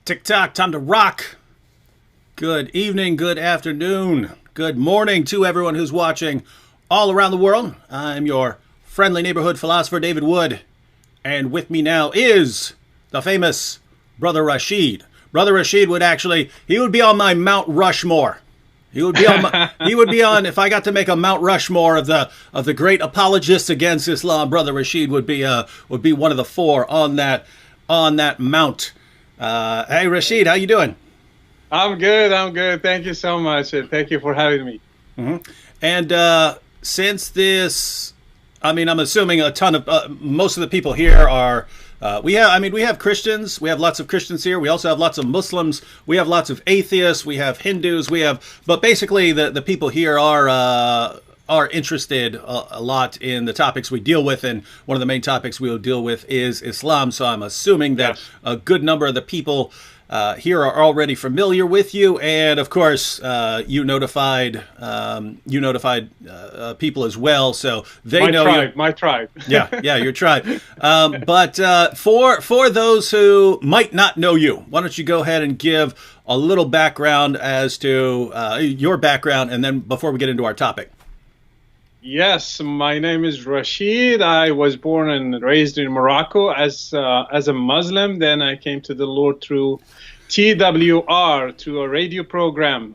Tick-tock, time to rock. Good evening, good afternoon, good morning to everyone who's watching all around the world. I'm your friendly neighborhood philosopher, David Wood. And with me now is the famous Brother Rashid. Brother Rashid he would be on my Mount Rushmore. He would be on if I got to make a Mount Rushmore of the great apologists against Islam. Brother Rashid would be one of the four on that mount. Hey Rashid, how you doing? I'm good. Thank you so much. Thank you for having me. Mm-hmm. And since this, I'm assuming a ton of most of the people here are. We have Christians. We have lots of Christians here. We also have lots of Muslims. We have lots of atheists. We have Hindus. But basically, the people here are interested a lot in the topics we deal with, and one of the main topics we will deal with is Islam. So I'm assuming that a good number of the people here are already familiar with you, and of course, you notified people as well, so they know my tribe. Yeah, your tribe. But for those who might not know you, why don't you go ahead and give a little background as to your background, and then before we get into our topic. Yes, my name is Rashid. I was born and raised in Morocco as a Muslim. Then I came to the Lord through TWR, through a radio program.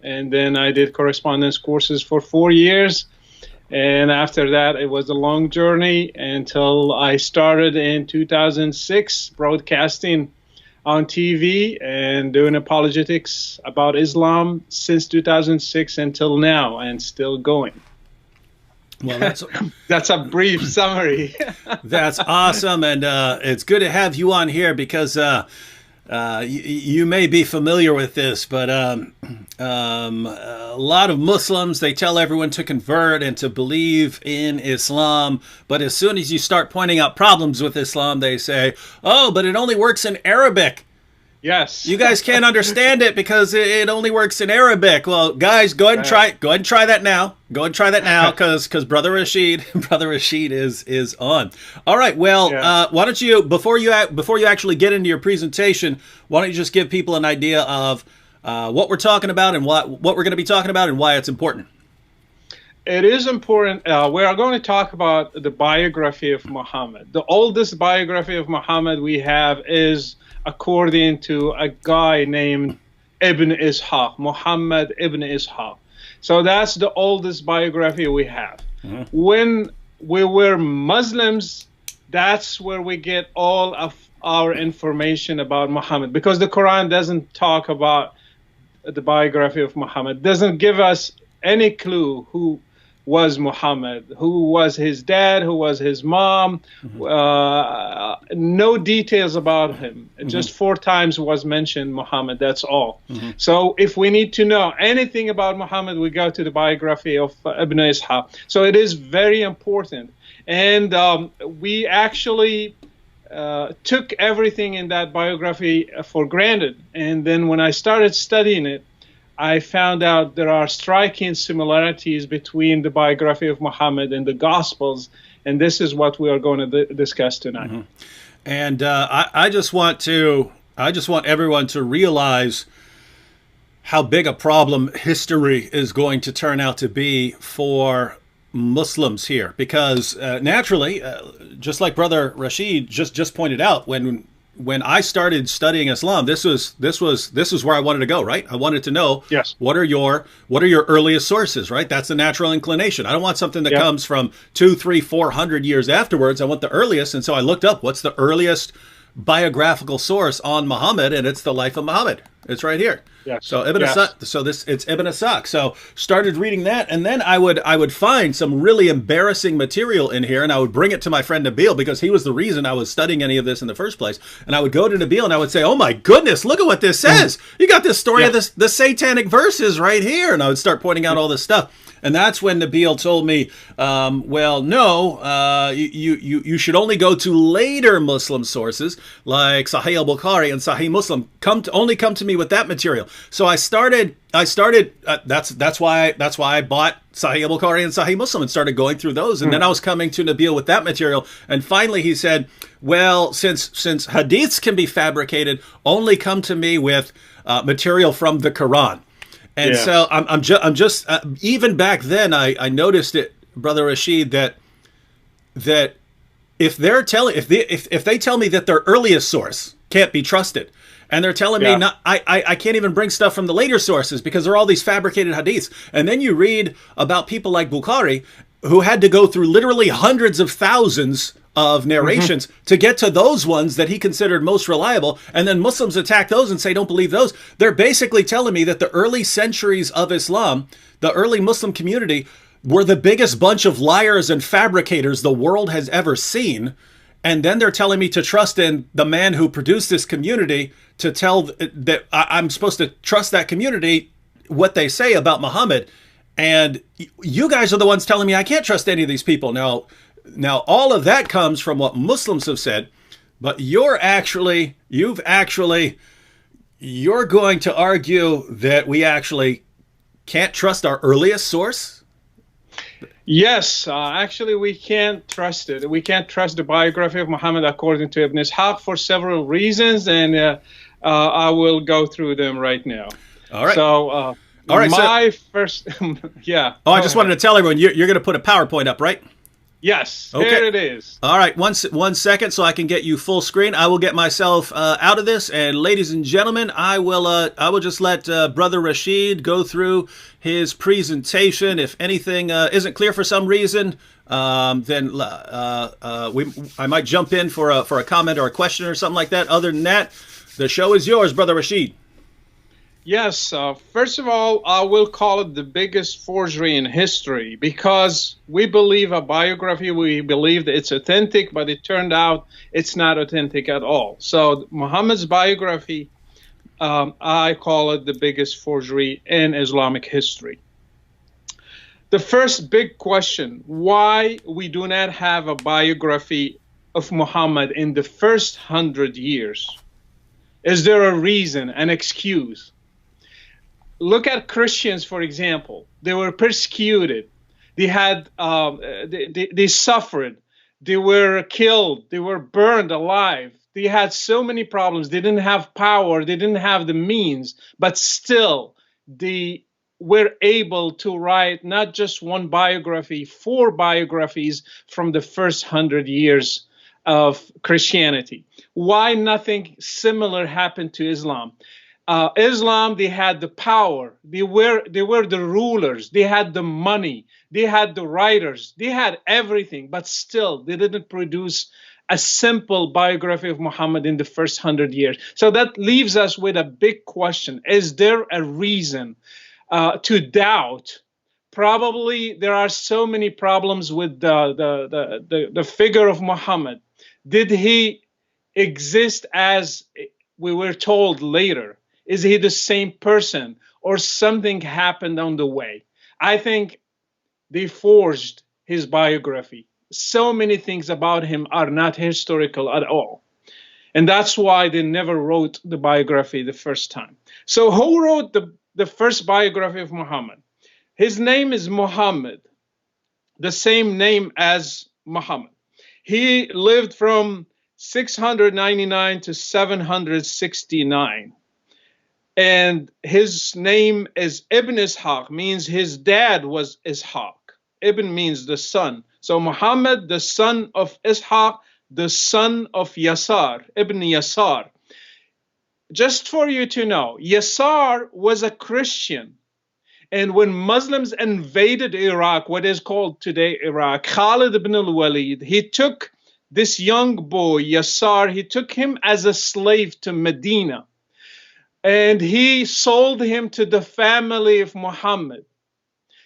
And then I did correspondence courses for 4 years. And after that, it was a long journey until I started in 2006 broadcasting on TV and doing apologetics about Islam since 2006 until now, and still going. Well, that's a brief summary. That's awesome, and it's good to have you on here because you may be familiar with this, but a lot of Muslims, they tell everyone to convert and to believe in Islam, but as soon as you start pointing out problems with Islam, they say, "Oh, but it only works in Arabic." Yes. You guys can't understand it because it only works in Arabic. Well, guys, go ahead and try that now. Go ahead and try that now because Brother Rashid is on. All right. Well, why don't you before you actually get into your presentation, why don't you just give people an idea of what we're talking about and what we're going to be talking about and why it's important. It is important. We are going to talk about the biography of Muhammad. The oldest biography of Muhammad we have is according to a guy named Ibn Ishaq, Muhammad Ibn Ishaq. So that's the oldest biography we have. Mm-hmm. When we were Muslims, that's where we get all of our information about Muhammad, because the Quran doesn't talk about the biography of Muhammad, doesn't give us any clue who was Muhammad, who was his dad, who was his mom, no details about him. Mm-hmm. Just 4 times was mentioned Muhammad, that's all. Mm-hmm. So if we need to know anything about Muhammad, we go to the biography of Ibn Ishaq. So it is very important. And we actually took everything in that biography for granted. And then when I started studying it, I found out there are striking similarities between the biography of Muhammad and the Gospels, and this is what we are going to discuss tonight. Mm-hmm. And I just want everyone to realize how big a problem history is going to turn out to be for Muslims here, because naturally, just like Brother Rashid just pointed out, when I started studying Islam, this was where I wanted to go, right? I wanted to know, what are your earliest sources, right? That's the natural inclination. I don't want something that comes from 200, 300, 400 years afterwards. I want the earliest, and so I looked up what's the earliest biographical source on Muhammad, and it's the life of Muhammad. It's right here. Yes. So Ibn Ishaq. It's Ibn Ishaq. So started reading that, and then I would find some really embarrassing material in here, and I would bring it to my friend Nabil, because he was the reason I was studying any of this in the first place. And I would go to Nabil and I would say, "Oh my goodness, look at what this says! You got this story of the satanic verses right here," and I would start pointing out all this stuff. And that's when Nabil told me, well, no, you should only go to later Muslim sources like Sahih al-Bukhari and Sahih Muslim. Only come to me with that material. So I started. That's why I bought Sahih al-Bukhari and Sahih Muslim and started going through those. And then I was coming to Nabil with that material. And finally he said, well, since hadiths can be fabricated, only come to me with material from the Quran. And so I'm just even back then I noticed it, Brother Rashid, that if they tell me that their earliest source can't be trusted, and they're telling me I can't even bring stuff from the later sources because there are all these fabricated hadiths, and then you read about people like Bukhari who had to go through literally hundreds of thousands of narrations to get to those ones that he considered most reliable, and then Muslims attack those and say don't believe those. They're basically telling me that the early centuries of Islam, the early Muslim community, were the biggest bunch of liars and fabricators the world has ever seen. And then they're telling me to trust in the man who produced this community, to tell that I'm supposed to trust that community, what they say about Muhammad. And you guys are the ones telling me I can't trust any of these people. Now, all of that comes from what Muslims have said, but you're going to argue that we actually can't trust our earliest source? Yes, actually we can't trust it. We can't trust the biography of Muhammad according to Ibn Ishaq for several reasons, and I will go through them right now. All right. So, all right. My first, yeah. Oh, I just wanted to tell everyone you're going to put a PowerPoint up, right? Yes, okay. Here it is. All right, one second so I can get you full screen. I will get myself out of this, and ladies and gentlemen, I will just let Brother Rashid go through his presentation. If anything isn't clear for some reason, then I might jump in for a comment or a question or something like that. Other than that, the show is yours, Brother Rashid. Yes, first of all, I will call it the biggest forgery in history because we believe a biography, we believe that it's authentic, but it turned out it's not authentic at all. So Muhammad's biography, I call it the biggest forgery in Islamic history. The first big question, why we do not have a biography of Muhammad in the first 100 years? Is there a reason, an excuse? Look at Christians, for example. They were persecuted. They had, they suffered. They were killed. They were burned alive. They had so many problems. They didn't have power. They didn't have the means. But still, they were able to write not just one biography, 4 biographies from the first 100 years of Christianity. Why nothing similar happened to Islam? Islam, they had the power, they were the rulers, they had the money, they had the writers, they had everything, but still they didn't produce a simple biography of Muhammad in the first 100 years. So that leaves us with a big question. Is there a reason to doubt? Probably there are so many problems with the figure of Muhammad. Did he exist as we were told later? Is he the same person, or something happened on the way? I think they forged his biography. So many things about him are not historical at all. And that's why they never wrote the biography the first time. So who wrote the first biography of Muhammad? His name is Muhammad, the same name as Muhammad. He lived from 699 to 769. And his name is Ibn Ishaq, means his dad was Ishaq. Ibn means the son. So Muhammad, the son of Ishaq, the son of Yasar, Ibn Yasar. Just for you to know, Yasar was a Christian. And when Muslims invaded Iraq, what is called today Iraq, Khalid ibn al-Walid, he took this young boy, Yasar, he took him as a slave to Medina. And he sold him to the family of Muhammad.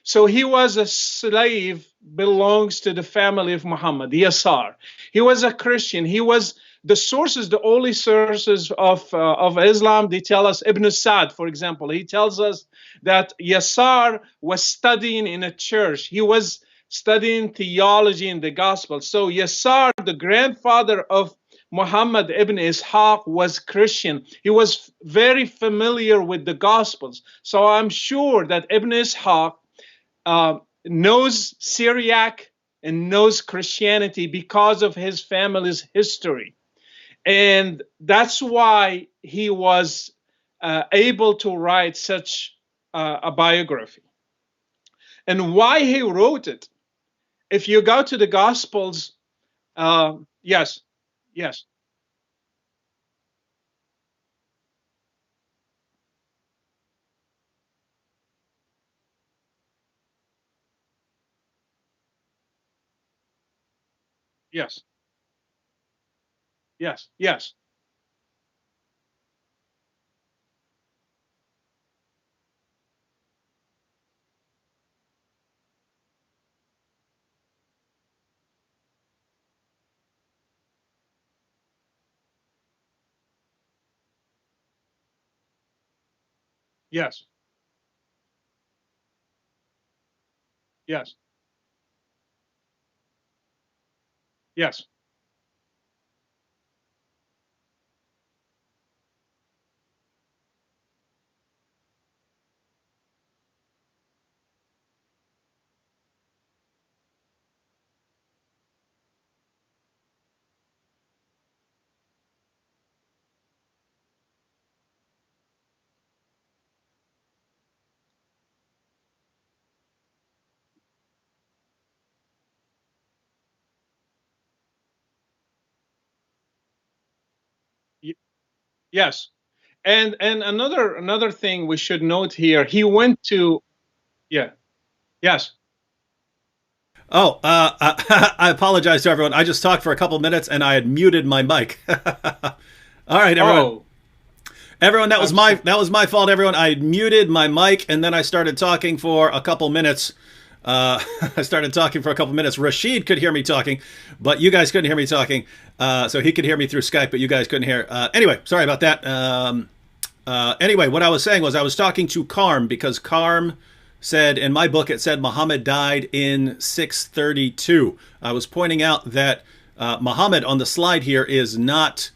So he was a slave, belongs to the family of Muhammad, Yasar. He was a Christian. He was the sources, the early sources of Islam, they tell us, Ibn Sa'd, for example, he tells us that Yasar was studying in a church. He was studying theology in the gospel. So Yasar, the grandfather of Muhammad ibn Ishaq, was Christian. He was very familiar with the gospels. So I'm sure that Ibn Ishaq knows Syriac and knows Christianity because of his family's history. And that's why he was able to write such a biography. And why he wrote it, if you go to the Gospels, yes, yes, yes, yes, yes, yes, yes, yes, yes. And another thing we should note here, he went to, yeah, yes. Oh, I apologize to everyone. I just talked for a couple minutes and I had muted my mic. All right, everyone. Oh, Everyone, I'm so, that was my fault. Everyone, I muted my mic and then I started talking for a couple minutes. I started talking for a couple minutes. Rashid could hear me talking, but you guys couldn't hear me talking. So he could hear me through Skype, but you guys couldn't hear. Anyway, sorry about that. Anyway, what I was saying was I was talking to Karm because Karm said in my book it said Muhammad died in 632. I was pointing out that Muhammad on the slide here is not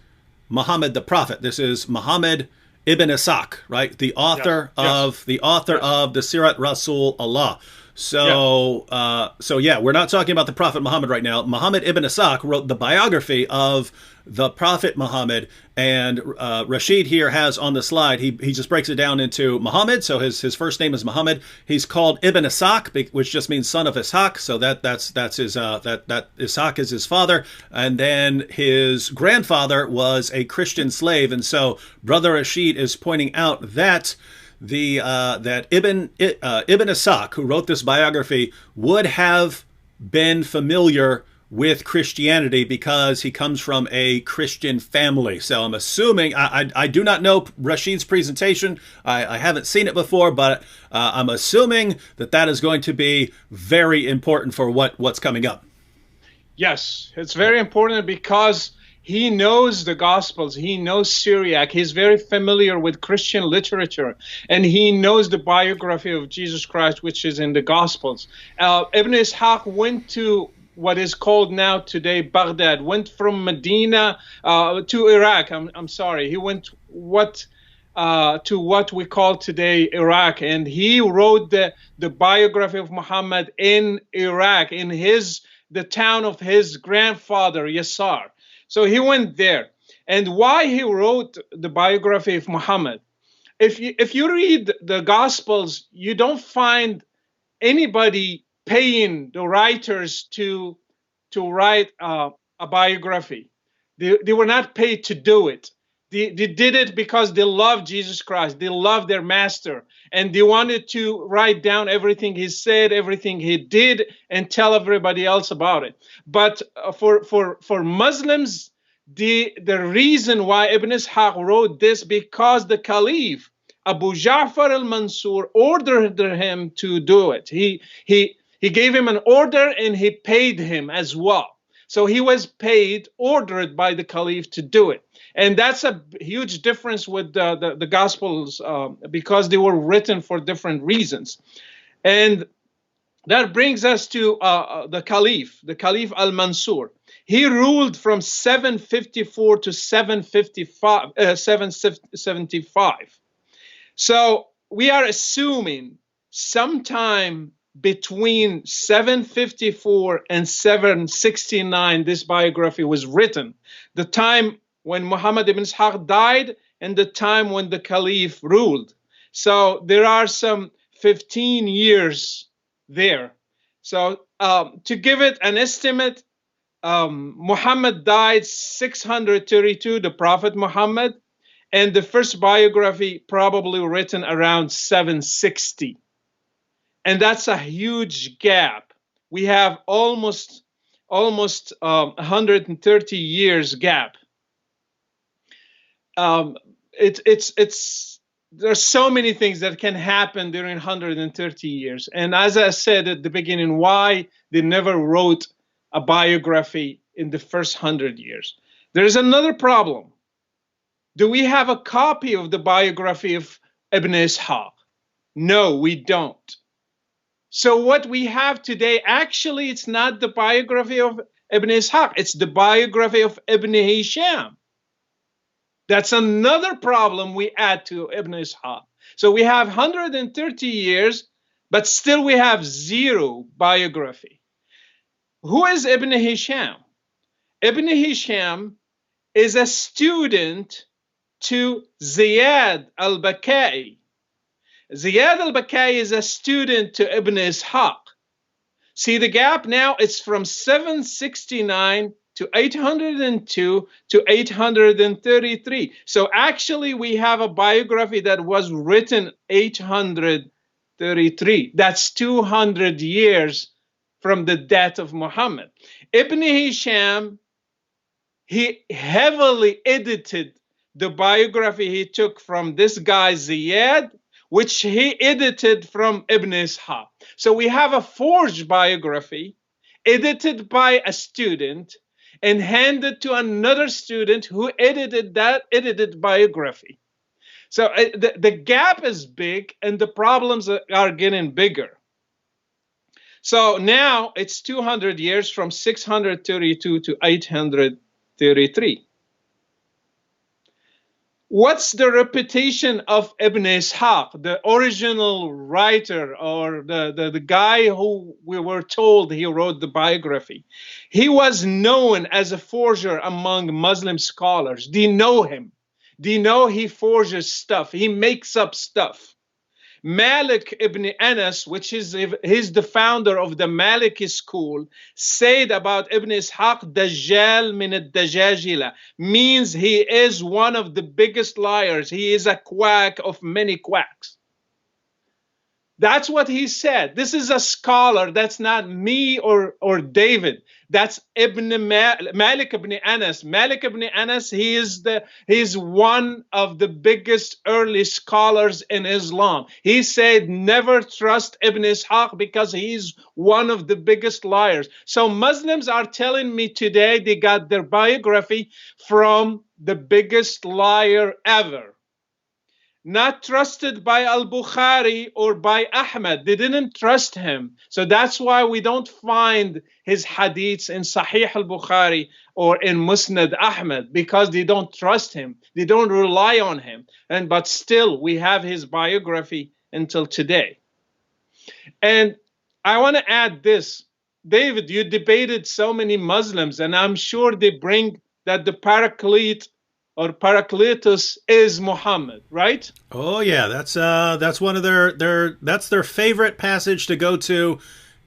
Muhammad the prophet. This is Muhammad ibn Ishaq, right? yes, yes, The author yes, of the Sirat Rasul Allah. yes, So yeah, we're not talking about the Prophet Muhammad right now. Muhammad ibn Ishaq wrote the biography of the Prophet Muhammad, and Rashid here has on the slide. He just breaks it down into Muhammad. So his first name is Muhammad. He's called Ibn Ishaq, which just means son of Ishaq. So that's his that Ishaq is his father, and then his grandfather was a Christian slave, and so Brother Rashid is pointing out that that Ibn Ishaq, who wrote this biography, would have been familiar with Christianity because he comes from a Christian family. So I'm assuming, I do not know Rashid's presentation. I haven't seen it before, but I'm assuming that that is going to be very important for what's coming up. yes. It's very important because he knows the Gospels, he knows Syriac, he's very familiar with Christian literature, and he knows the biography of Jesus Christ, which is in the Gospels. Ibn Ishaq went to what is called now today Baghdad, went from Medina to Iraq. I'm sorry, he went to what we call today Iraq, and he wrote the biography of Muhammad in Iraq, in the town of his grandfather Yasar. So he went there. And why he wrote the biography of Muhammad? If you read the Gospels, you don't find anybody paying the writers to write a biography. They were not paid to do it. They did it because they loved Jesus Christ. They loved their master. And they wanted to write down everything he said, everything he did, and tell everybody else about it. But for Muslims, the reason why Ibn Ishaq wrote this, because the Caliph Abu Ja'far al-Mansur ordered him to do it. He gave him an order and he paid him as well. So he was paid, ordered by the caliph to do it. And that's a huge difference with the Gospels because they were written for different reasons. And that brings us to the Caliph al-Mansur. He ruled from 754 to 775. So we are assuming sometime between 754 and 769 this biography was written, the time when Muhammad ibn Ishaq died and the time when the Caliph ruled. So there are some 15 years there. So to give it an estimate, Muhammad died 632, the Prophet Muhammad, and the first biography probably written around 760. And that's a huge gap. We have almost 130 years gap. There's so many things that can happen during 130 years. And as I said at the beginning, why they never wrote a biography in the first 100 years. There's another problem. Do we have a copy of the biography of Ibn Ishaq? No, we don't. So what we have today, actually, it's not the biography of Ibn Ishaq. It's the biography of Ibn Hisham. That's another problem we add to Ibn Ishaq. So we have 130 years, but still we have zero biography. Who is Ibn Hisham? Ibn Hisham is a student to Ziyad al-Bakai. Ziyad al-Bakai is a student to Ibn Ishaq. See the gap now? It's from 769 to 802 to 833. So actually we have a biography that was written 833. That's 200 years from the death of Muhammad. Ibn Hisham, he heavily edited the biography he took from this guy Ziyad, which he edited from Ibn Ishaq. So we have a forged biography edited by a student and handed to another student who edited that edited biography. So the gap is big and the problems are getting bigger. So now it's 200 years from 632 to 833. What's the reputation of Ibn Ishaq, the original writer or the guy who we were told he wrote the biography? He was known as a forger among Muslim scholars. Do you know him? Do you know he forges stuff? He makes up stuff. Malik ibn Anas, which is he's the founder of the Maliki school, said about Ibn Ishaq, Dajjal min al-Dajajila, means he is one of the biggest liars. He is a quack of many quacks. That's what he said. This is a scholar. That's not me or David. That's Malik ibn Anas. Malik ibn Anas, he's one of the biggest early scholars in Islam. He said, never trust Ibn Ishaq because he's one of the biggest liars. So Muslims are telling me today they got their biography from the biggest liar ever. Not trusted by al-Bukhari or by Ahmad. They didn't trust him. So that's why we don't find his hadiths in Sahih al-Bukhari or in Musnad Ahmad, because they don't trust him. They don't rely on him. But still, we have his biography until today. And I want to add this. David, you debated so many Muslims, and I'm sure they bring that the Paraclete or Paracletus is Muhammad, right? Oh yeah, that's one of that's their favorite passage to go to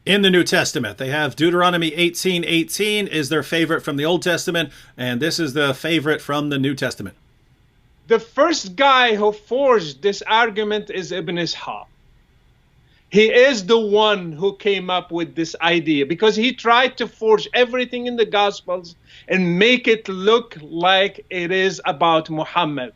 in the New Testament. They have Deuteronomy 18:18 is their favorite from the Old Testament, and this is the favorite from the New Testament. The first guy who forged this argument is Ibn Ishaq. He is the one who came up with this idea because he tried to forge everything in the Gospels and make it look like it is about Muhammad.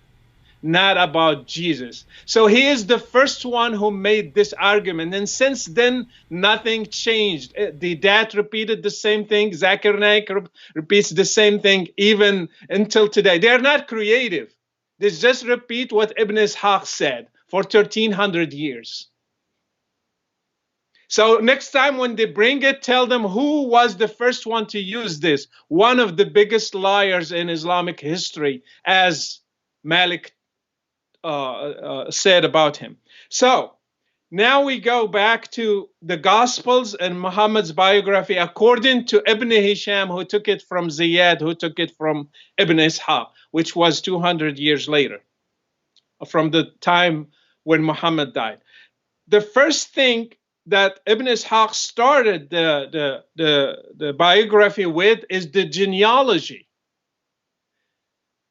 not about Jesus. So he is the first one who made this argument. And since then, nothing changed. The dad repeated the same thing. Zakir Naik repeats the same thing even until today. They're not creative. They just repeat what Ibn Ishaq said for 1,300 years. So next time when they bring it, tell them who was the first one to use this. One of the biggest liars in Islamic history, as Malik said about him. So now we go back to the Gospels and Muhammad's biography according to Ibn Hisham, who took it from Ziyad, who took it from Ibn Ishaq, which was 200 years later, from the time when Muhammad died. The first thing that Ibn Ishaq started the biography with is the genealogy.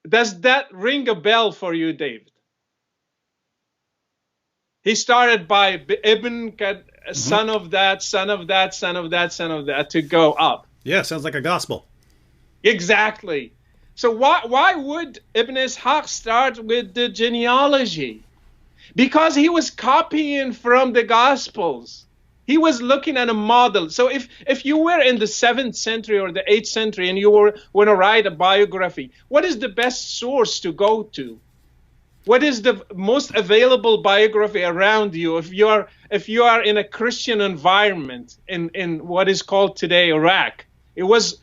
Does that ring a bell for you, David? He started by Ibn, son of that, son of that, son of that, son of that, to go up. Yeah, sounds like a gospel. Exactly. So why would Ibn Ishaq start with the genealogy? Because he was copying from the Gospels. He was looking at a model. So if you were in the 7th century or the 8th century and you want to write a biography, what is the best source to go to? What is the most available biography around you? If you are in a Christian environment in what is called today Iraq, it was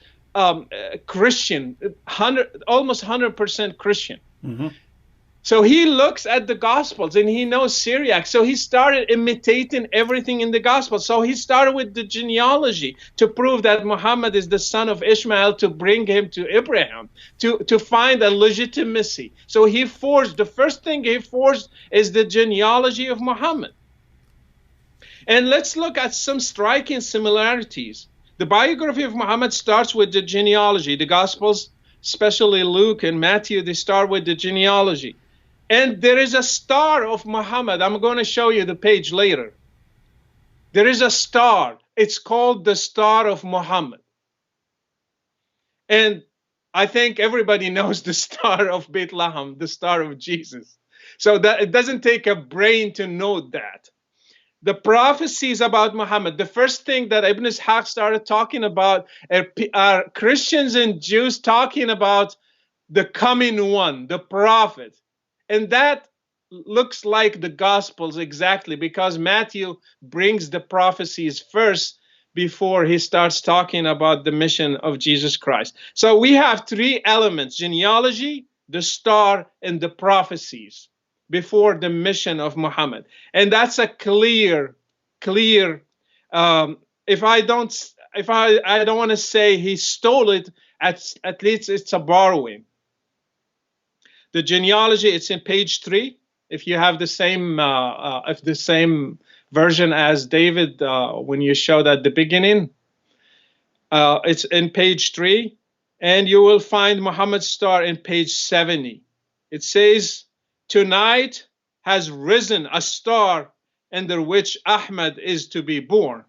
Christian, almost 100% Christian. Mm-hmm. So he looks at the Gospels and he knows Syriac. So he started imitating everything in the Gospels. So he started with the genealogy to prove that Muhammad is the son of Ishmael, to bring him to Abraham, to find a legitimacy. So he forged, the first thing he forged is the genealogy of Muhammad. And let's look at some striking similarities. The biography of Muhammad starts with the genealogy. The Gospels, especially Luke and Matthew, they start with the genealogy. And there is a star of Muhammad. I'm going to show you the page later. There is a star. It's called the Star of Muhammad. And I think everybody knows the Star of Bethlehem, the Star of Jesus. So that it doesn't take a brain to know that. The prophecies about Muhammad, the first thing that Ibn Ishaq started talking about are Christians and Jews talking about the coming one, the prophet. And that looks like the Gospels exactly, because Matthew brings the prophecies first before he starts talking about the mission of Jesus Christ. So we have three elements: genealogy, the star, and the prophecies before the mission of Muhammad. And that's a clear, if I don't want to say he stole it, at least it's a borrowing. The genealogy, it's in page 3. If you have the same version as David, when you showed at the beginning, it's in page 3, and you will find Muhammad's star in page 70. It says, "Tonight has risen a star under which Ahmad is to be born."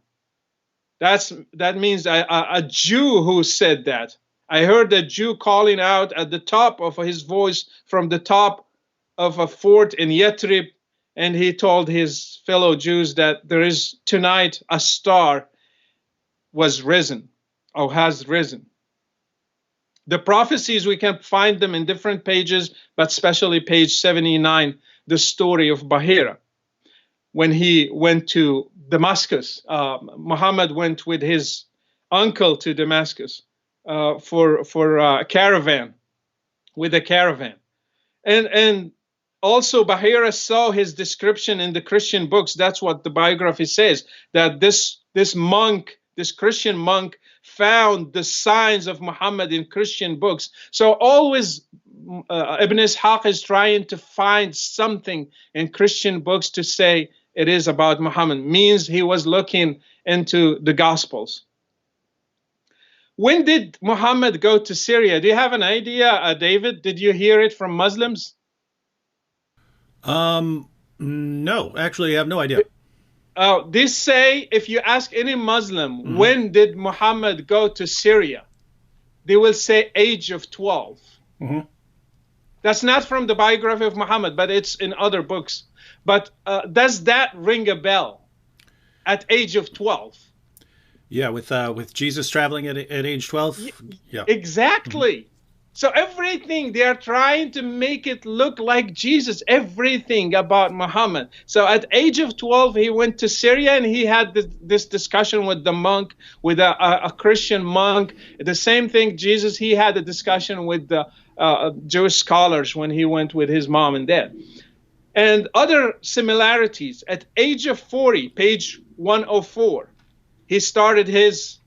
That means a Jew who said that. I heard a Jew calling out at the top of his voice from the top of a fort in Yathrib, and he told his fellow Jews that there is tonight a star was risen, or has risen. The prophecies, we can find them in different pages, but especially page 79, the story of Bahira. When he went to Damascus, Muhammad went with his uncle to Damascus for a caravan, with a caravan. And also Bahira saw his description in the Christian books. That's what the biography says, that this Christian monk found the signs of Muhammad in Christian books. So always Ibn Ishaq is trying to find something in Christian books to say it is about Muhammad. Means he was looking into the Gospels. When did Muhammad go to Syria? Do you have an idea, David? Did you hear it from Muslims? No, actually, I have no idea. They say, if you ask any Muslim, when did Muhammad go to Syria? They will say age of 12. That's not from the biography of Muhammad, but it's in other books. But does that ring a bell at age of 12? Yeah, with Jesus traveling at age 12. Yeah. Exactly. So everything, they are trying to make it look like Jesus, everything about Muhammad. So at age of 12, he went to Syria and he had this discussion with the monk, with a Christian monk. The same thing, Jesus, he had a discussion with the Jewish scholars when he went with his mom and dad. And other similarities, at age of 40, page 104, he started his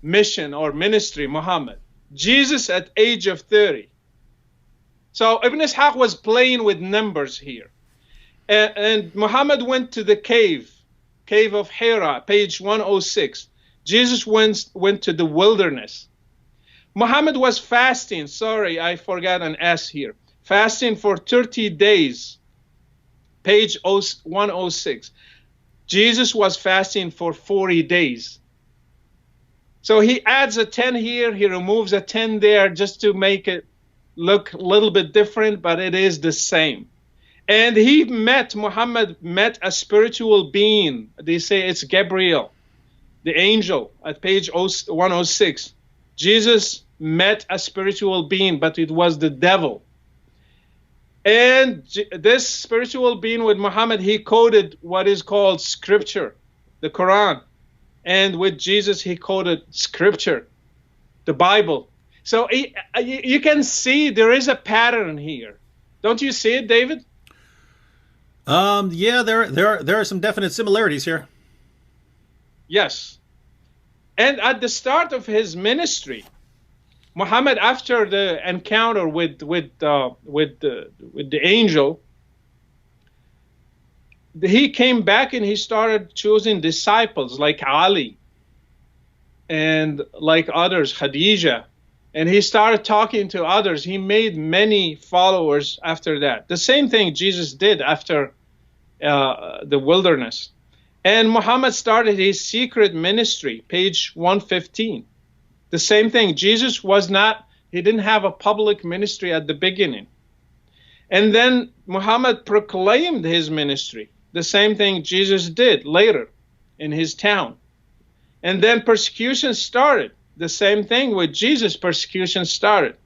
mission or ministry, Muhammad. Jesus at age of 30. So Ibn Ishaq was playing with numbers here. And Muhammad went to the cave of Hira, page 106. Jesus went to the wilderness. Muhammad was fasting. Sorry, I forgot an S here. Fasting for 30 days, page 106. Jesus was fasting for 40 days. So he adds a 10 here, he removes a 10 there just to make it look a little bit different, but it is the same. And Muhammad met a spiritual being. They say it's Gabriel, the angel, at page 106. Jesus met a spiritual being, but it was the devil. And this spiritual being with Muhammad, he quoted what is called scripture, the Quran. And with Jesus, he quoted scripture, the Bible. So you can see there is a pattern here. Don't you see it, David? Yeah, there are some definite similarities here. Yes. And at the start of his ministry, Muhammad, after the encounter with the angel, he came back and he started choosing disciples like Ali and like others, Khadija, and he started talking to others. He made many followers after that. The same thing Jesus did after the wilderness. And Muhammad started his secret ministry, page 115. The same thing. Jesus he didn't have a public ministry at the beginning. And then Muhammad proclaimed his ministry. The same thing Jesus did later in his town. And then persecution started. The same thing with Jesus, persecution started.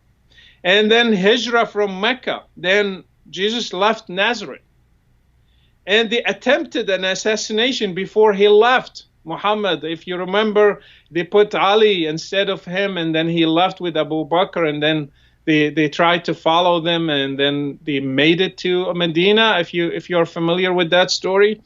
And then Hijrah from Mecca. Then Jesus left Nazareth. And they attempted an assassination before he left. Muhammad, if you remember, they put Ali instead of him, and then he left with Abu Bakr, and then they tried to follow them, and then they made it to Medina, if you're familiar with that story.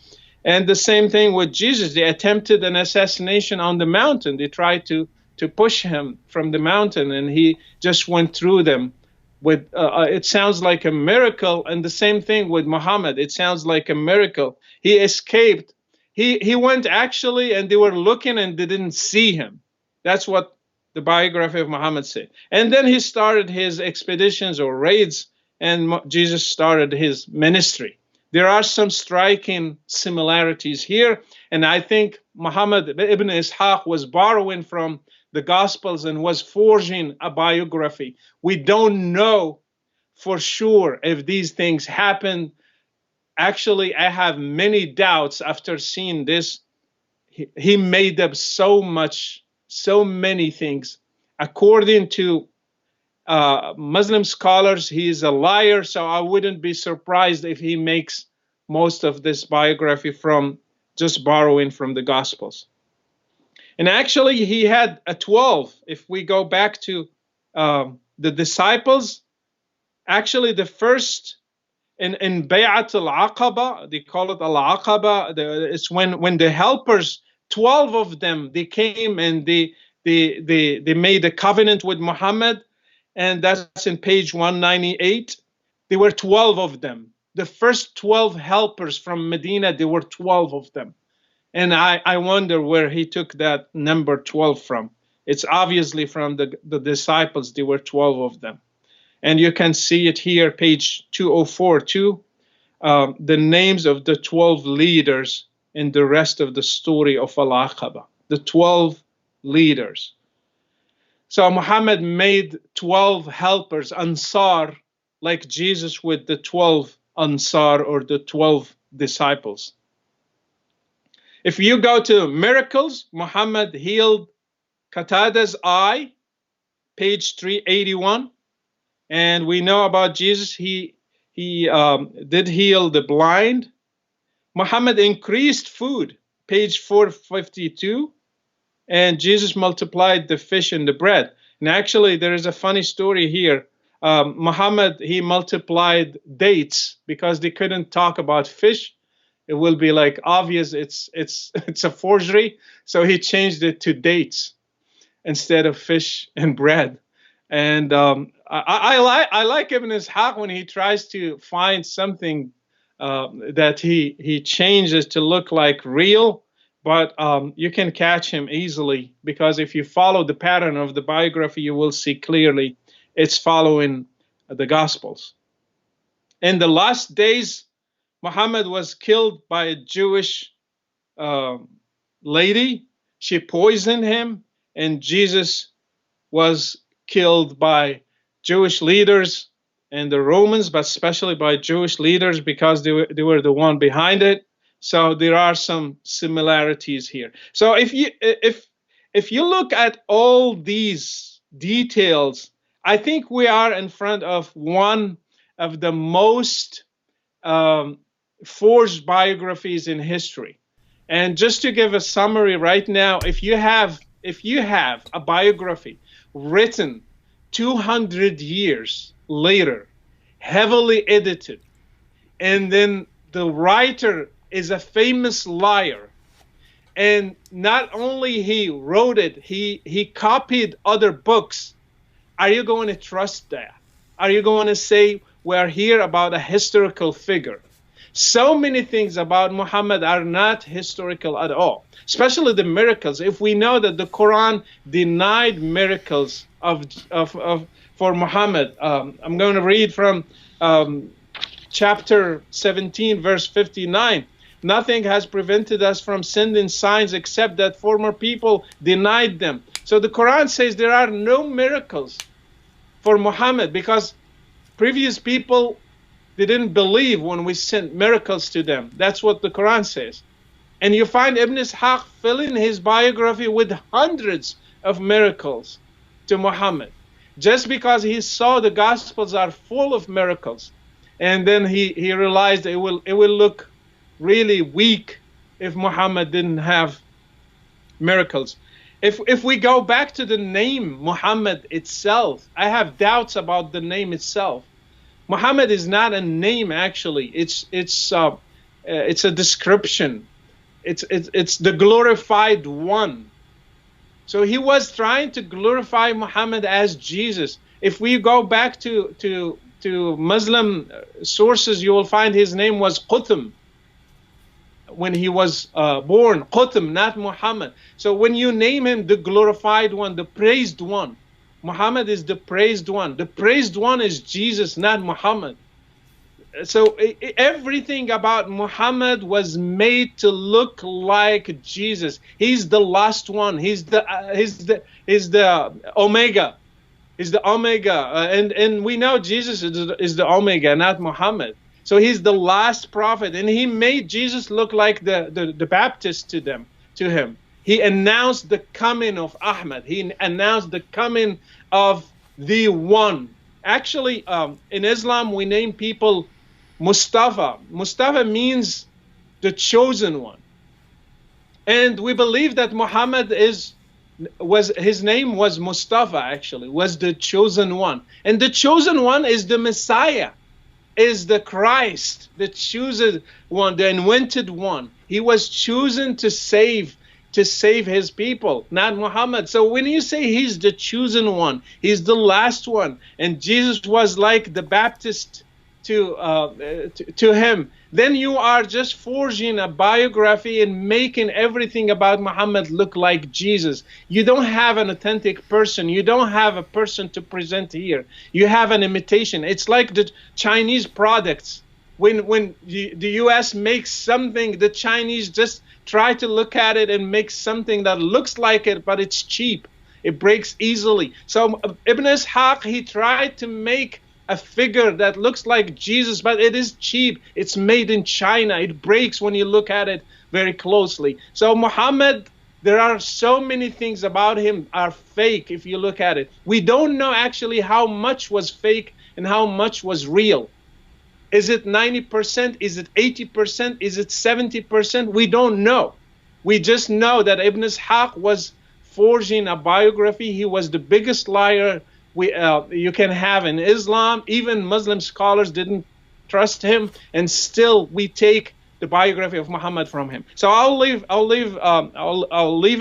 And the same thing with Jesus. They attempted an assassination on the mountain. They tried to push him from the mountain, and he just went through them. It sounds like a miracle. And the same thing with Muhammad. It sounds like a miracle. He escaped. He went actually, and they were looking and they didn't see him. That's what the biography of Muhammad said. And then he started his expeditions or raids, and Jesus started his ministry. There are some striking similarities here, and I think Muhammad ibn Ishaq was borrowing from the Gospels and was forging a biography. We don't know for sure if these things happened. Actually, I have many doubts after seeing this. He made up so many things. According to Muslim scholars, he is a liar, so I wouldn't be surprised if he makes most of this biography from just borrowing from the Gospels. And actually, he had 12. If we go back to the disciples, actually the first in Bay'at al-Aqaba, they call it al-Aqaba, it's when the helpers, 12 of them, they came and they made a covenant with Muhammad, and that's in page 198. There were 12 of them. The first 12 helpers from Medina, there were 12 of them. And I wonder where he took that number 12 from. It's obviously from the disciples. There were 12 of them. And you can see it here, page 204 too, the names of the 12 leaders in the rest of the story of Al-Aqaba, the 12 leaders. So Muhammad made 12 helpers, Ansar, like Jesus with the 12 Ansar or the 12 disciples. If you go to miracles, Muhammad healed Qatada's eye, page 381. And we know about Jesus, he did heal the blind. Muhammad increased food, page 452. And Jesus multiplied the fish and the bread. And actually, there is a funny story here. Muhammad, he multiplied dates because they couldn't talk about fish. It will be like obvious it's a forgery. So he changed it to dates instead of fish and bread. And I like Ibn Ishaq when he tries to find something that he changes to look like real. But you can catch him easily because if you follow the pattern of the biography, you will see clearly it's following the Gospels. In the last days, Muhammad was killed by a Jewish lady. She poisoned him, and Jesus was killed by Jewish leaders and the Romans, but especially by Jewish leaders because they were the one behind it. So there are some similarities here. So if you look at all these details, I think we are in front of one of the most forged biographies in history. And just to give a summary right now, if you have a biography written 200 years later, heavily edited, and then the writer is a famous liar, and not only he wrote it, he copied other books, are you going to trust that? Are you going to say we're here about a historical figure? So many things about Muhammad are not historical at all, especially the miracles. If we know that the Quran denied miracles for Muhammad, I'm going to read from chapter 17, verse 59. Nothing has prevented us from sending signs except that former people denied them. So the Quran says there are no miracles for Muhammad because previous people, they didn't believe when we sent miracles to them. That's what the Quran says. And you find Ibn Ishaq filling his biography with hundreds of miracles to Muhammad, just because he saw the Gospels are full of miracles. And then he realized it will look really weak if Muhammad didn't have miracles. If we go back to the name Muhammad itself, I have doubts about the name itself. Muhammad is not a name, actually. It's a description. It's the glorified one. So he was trying to glorify Muhammad as Jesus. If we go back to Muslim sources, you will find his name was Qutum when he was born. Qutum, not Muhammad. So when you name him the glorified one, the praised one, Muhammad is the praised one. The praised one is Jesus, not Muhammad. So everything about Muhammad was made to look like Jesus. He's the last one. He's the Omega. He's the Omega, and we know Jesus is the Omega, not Muhammad. So he's the last prophet, and he made Jesus look like the Baptist to him. He announced the coming of Ahmad. He announced the coming of the one. Actually, in Islam, we name people Mustafa. Mustafa means the chosen one. And we believe that Muhammad his name was Mustafa, actually, was the chosen one. And the chosen one is the Messiah, is the Christ, the chosen one, the anointed one. He was chosen to save his people, not Muhammad. So when you say he's the chosen one, he's the last one, and Jesus was like the Baptist to him, then you are just forging a biography and making everything about Muhammad look like Jesus. You don't have an authentic person. You don't have a person to present here. You have an imitation. It's like the Chinese products. When the U.S. makes something, the Chinese just try to look at it and make something that looks like it, but it's cheap. It breaks easily. So Ibn Ishaq, he tried to make a figure that looks like Jesus, but it is cheap. It's made in China. It breaks when you look at it very closely. So Muhammad, there are so many things about him are fake if you look at it. We don't know actually how much was fake and how much was real. Is it 90%? Is it 80%? Is it 70%? We don't know. We just know that Ibn Ishaq was forging a biography. He was the biggest liar you can have in Islam. Even Muslim scholars didn't trust him, and still we take the biography of Muhammad from him. So I'll leave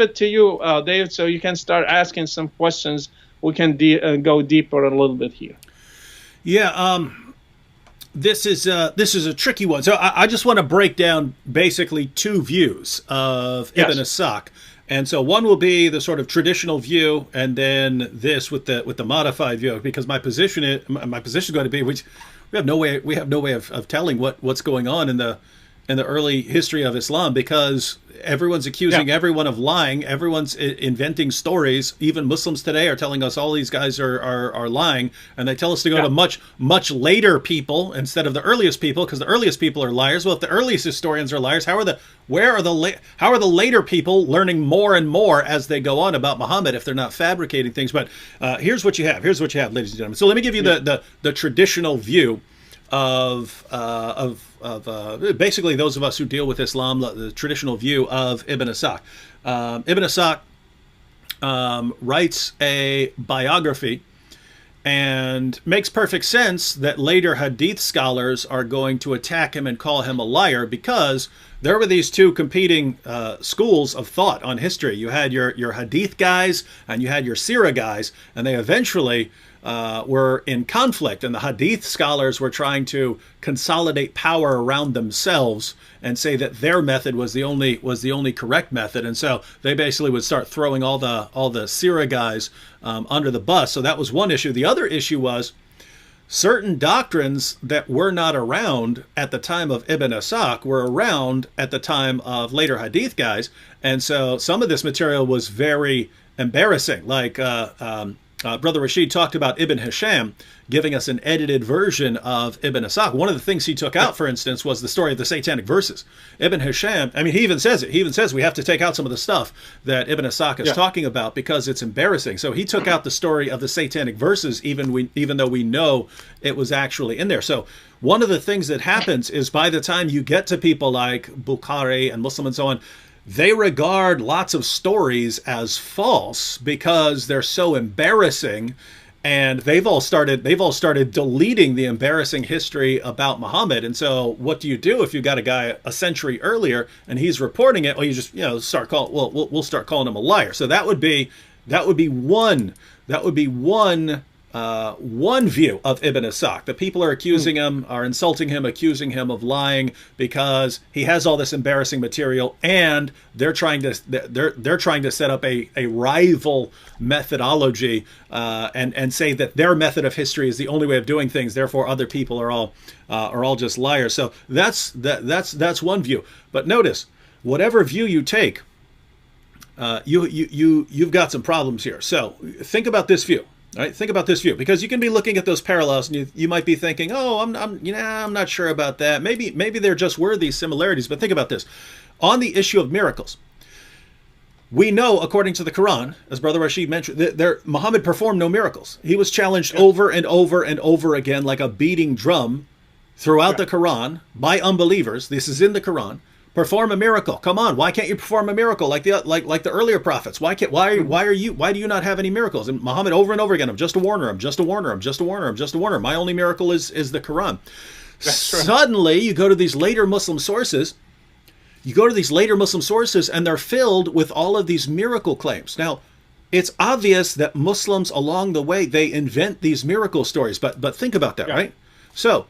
it to you, David, so you can start asking some questions. We can go deeper a little bit here. Yeah. This is a tricky one. So I just want to break down basically two views of Ibn Ishaq. And so one will be the sort of traditional view, and then this with the modified view, because my position is going to be, which we have no way of telling what's going on in the early history of Islam, because everyone's accusing everyone of lying. Everyone's inventing stories. Even Muslims today are telling us all these guys are lying, and they tell us to go to much later people instead of the earliest people, because the earliest people are liars. Well, if the earliest historians are liars, how are the later people learning more and more as they go on about Muhammad if they're not fabricating things? But here's what you have. Here's what you have, ladies and gentlemen. So let me give you the traditional view of basically those of us who deal with Islam, the traditional view of Ibn Ishaq. Ibn Ishaq writes a biography, and makes perfect sense that later Hadith scholars are going to attack him and call him a liar, because there were these two competing schools of thought on history. You had your Hadith guys and you had your Sirah guys, and they eventually were in conflict, and the Hadith scholars were trying to consolidate power around themselves and say that their method was the only correct method, and so they basically would start throwing all the Sirah guys under the bus. So that was one issue. The other issue was certain doctrines that were not around at the time of Ibn Ishaq were around at the time of later Hadith guys, and so some of this material was very embarrassing, like Brother Rashid talked about Ibn Hisham giving us an edited version of Ibn Ishaq. One of the things he took out, for instance, was the story of the satanic verses. Ibn Hisham, I mean, he even says it. He even says we have to take out some of the stuff that Ibn Ishaq is talking about because it's embarrassing. So he took out the story of the satanic verses, even though we know it was actually in there. So one of the things that happens is by the time you get to people like Bukhari and Muslim and so on, they regard lots of stories as false because they're so embarrassing, and they've all started deleting the embarrassing history about Muhammad. And so what do you do if you got a guy a century earlier and he's reporting it? Well, you just start calling. Well, we'll start calling him a liar. So that would be one view of Ibn Ishaq. The people are accusing him, are insulting him, accusing him of lying because he has all this embarrassing material, and they're trying to set up a rival methodology and say that their method of history is the only way of doing things. Therefore, other people are all just liars. So that's one view. But notice, whatever view you take, you've got some problems here. So think about this view. All right, think about this view, because you can be looking at those parallels and you might be thinking, oh, I'm not sure about that. Maybe there just were these similarities. But think about this. On the issue of miracles, we know, according to the Quran, as Brother Rashid mentioned, that Muhammad performed no miracles. He was challenged over and over and over again like a beating drum throughout the Quran by unbelievers. This is in the Quran. Perform a miracle. Come on, why can't you perform a miracle like the earlier prophets? Why do you not have any miracles? And Muhammad over and over again, I'm just a warner, I'm just a warner, I'm just a warner, I'm just a warner. My only miracle is the Quran. Suddenly you go to these later Muslim sources. And they're filled with all of these miracle claims. Now, it's obvious that Muslims along the way, they invent these miracle stories, but think about that, right? So,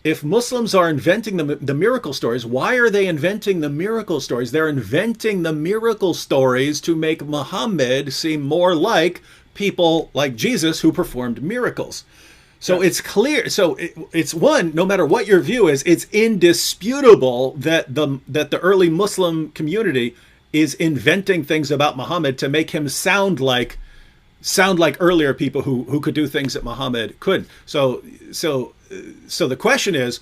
if Muslims are inventing the miracle stories, why are they inventing the miracle stories? They're inventing the miracle stories to make Muhammad seem more like people like Jesus who performed miracles. So it's clear. So it's one, no matter what your view is, it's indisputable that the early Muslim community is inventing things about Muhammad to make him sound like sound like earlier people who could do things that Muhammad couldn't. So the question is,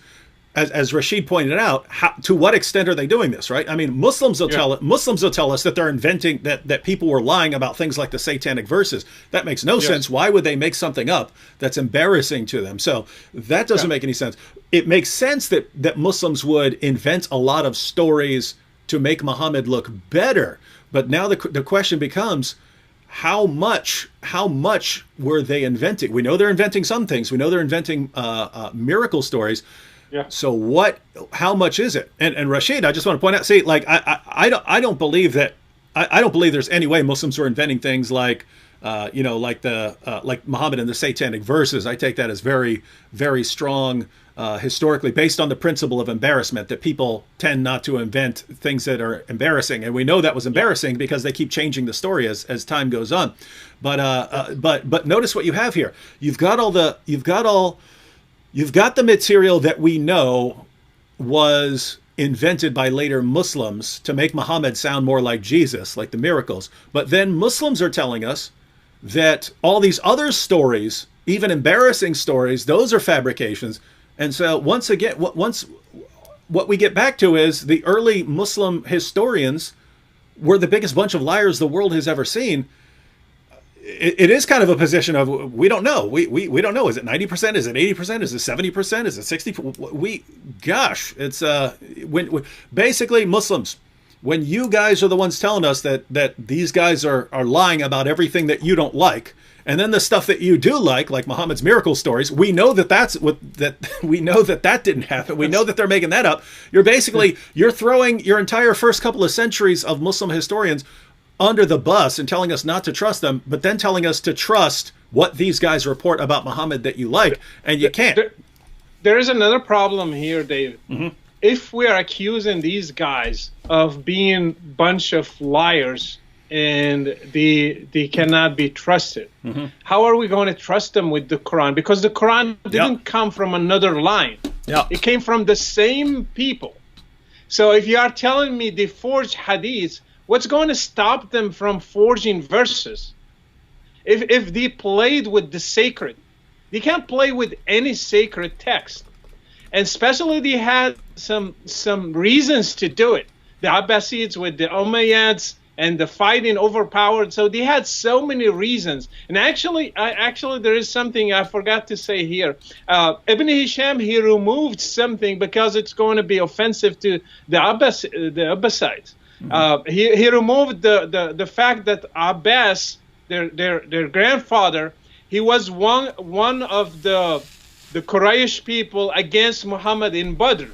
as Rashid pointed out, to what extent are they doing this? Right? I mean, Muslims will tell us that they're inventing that people were lying about things like the satanic verses. That makes no sense. Why would they make something up that's embarrassing to them? So that doesn't make any sense. It makes sense that Muslims would invent a lot of stories to make Muhammad look better. But now the question becomes, how much were they inventing? We know they're inventing some things. We know they're inventing miracle stories. Yeah. So how much is it? And Rashid, I just want to point out, see, like I don't believe that. I don't believe there's any way Muslims were inventing things like like Muhammad and the satanic verses. I take that as very, very strong historically, based on the principle of embarrassment, that people tend not to invent things that are embarrassing. And we know that was embarrassing because they keep changing the story as time goes on. But notice what you have here. You've got the material that we know was invented by later Muslims to make Muhammad sound more like Jesus, like the miracles. But then Muslims are telling us that all these other stories, even embarrassing stories, those are fabrications. And so once again, what we get back to is the early Muslim historians were the biggest bunch of liars the world has ever seen. It is kind of a position of, we don't know. We don't know. Is it 90%? Is it 80%? Is it 70%? Is it 60%? It's basically Muslims, when you guys are the ones telling us that these guys are lying about everything that you don't like, and then the stuff that you do like Muhammad's miracle stories, we know we know that didn't happen. We know that they're making that up. You're throwing your entire first couple of centuries of Muslim historians under the bus and telling us not to trust them, but then telling us to trust what these guys report about Muhammad that you like, and you can't. There is another problem here, David. Mm-hmm. If we are accusing these guys of being a bunch of liars and they cannot be trusted, mm-hmm. how are we going to trust them with the Quran? Because the Quran didn't come from another line. It came from the same people. So if you are telling me they forged hadiths, what's going to stop them from forging verses? If they played with the sacred, they can't play with any sacred text. And especially they had some reasons to do it. The Abbasids with the Umayyads and the fighting overpowered. So they had so many reasons. And actually there is something I forgot to say here. Ibn Hisham, he removed something because it's going to be offensive to the Abbasides. Mm-hmm. He removed the fact that Abbas, their grandfather, he was one of the Quraysh people against Muhammad in Badr.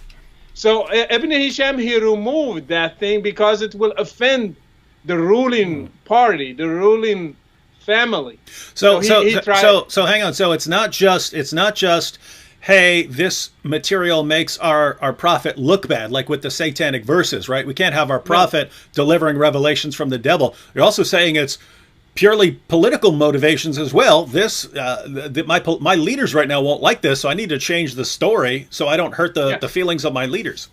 So Ibn Hisham, he removed that thing because it will offend the ruling party, the ruling family. So hang on. So it's not just, hey, this material makes our prophet look bad, like with the satanic verses, right? We can't have our prophet delivering revelations from the devil. You're also saying it's purely political motivations as well. My leaders right now won't like this, so I need to change the story so I don't hurt the feelings of my leaders.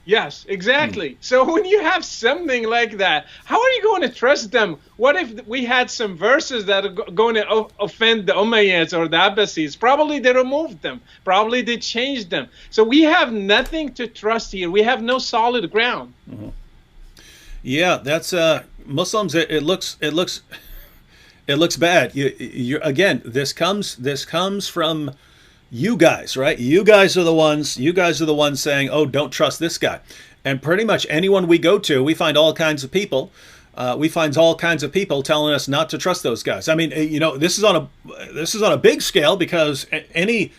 Yes, exactly. So when you have something like that, how are you going to trust them? What if we had some verses that are going to offend the Umayyads or the Abbasids? Probably they removed them. Probably they changed them. So we have nothing to trust here. We have no solid ground. Mm-hmm. Yeah, that's Muslims. It looks bad. You again. This comes from you guys, right? You guys are the ones saying, "Oh, don't trust this guy." And pretty much anyone we go to, we find all kinds of people. We find all kinds of people telling us not to trust those guys. I mean, this is on a big scale, because any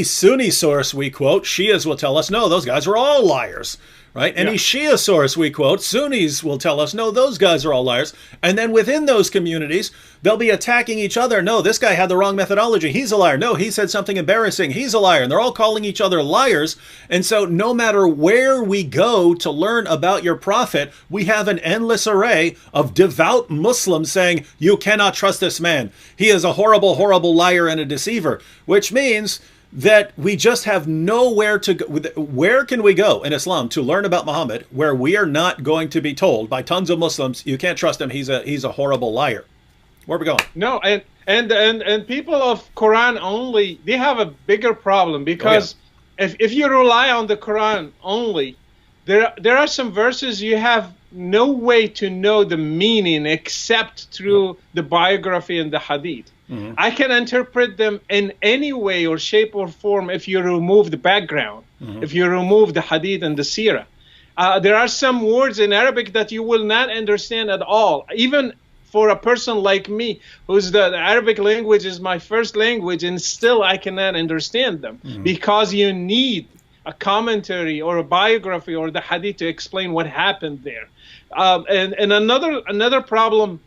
Sunni source we quote, Shias will tell us, no, those guys are all liars. Right? Any Shia source we quote, Sunnis will tell us, no, those guys are all liars. And then within those communities, they'll be attacking each other. No, this guy had the wrong methodology. He's a liar. No, he said something embarrassing. He's a liar. And they're all calling each other liars. And so no matter where we go to learn about your prophet, we have an endless array of devout Muslims saying, you cannot trust this man. He is a horrible, horrible liar and a deceiver, which means that we just have nowhere to go. Where can we go in Islam to learn about Muhammad where we are not going to be told by tons of Muslims, you can't trust him, he's a horrible liar? Where are we going? No, and people of Quran only, they have a bigger problem, because if you rely on the Quran only, there are some verses you have no way to know the meaning except through the biography and the hadith. I can interpret them in any way or shape or form if you remove the background, if you remove the hadith and the seerah. There are some words in Arabic that you will not understand at all, even for a person like me, who's the Arabic language is my first language, and still I cannot understand them, because you need a commentary or a biography or the hadith to explain what happened there. And another problem,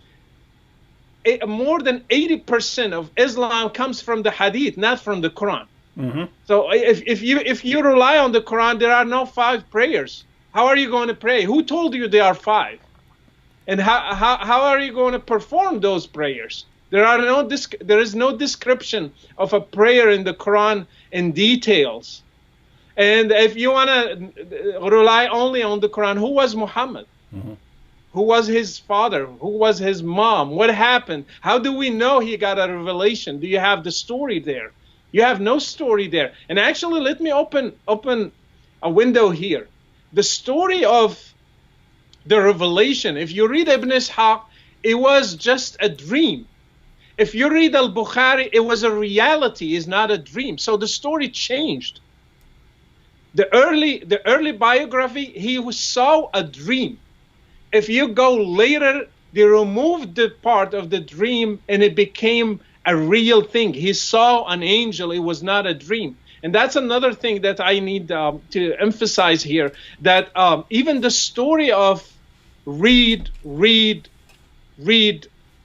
more than 80% of Islam comes from the hadith, not from the Quran. So if you rely on the Quran, there are no 5 prayers. How are you going to pray? Who told you there are 5? And how are you going to perform those prayers? There is no description of a prayer in the Quran in details. And if you want to rely only on the Quran, who was Muhammad? Who was his father? Who was his mom? What happened? How do we know he got a revelation? Do you have the story there? You have no story there. And actually, let me open a window here. The story of the revelation, if you read Ibn Ishaq, it was just a dream. If you read Al-Bukhari, it was a reality, it's not a dream. So the story changed. The early biography, he saw a dream. If you go later, they removed the part of the dream and it became a real thing. He saw an angel, it was not a dream. And that's another thing that I need to emphasize here, that even the story of read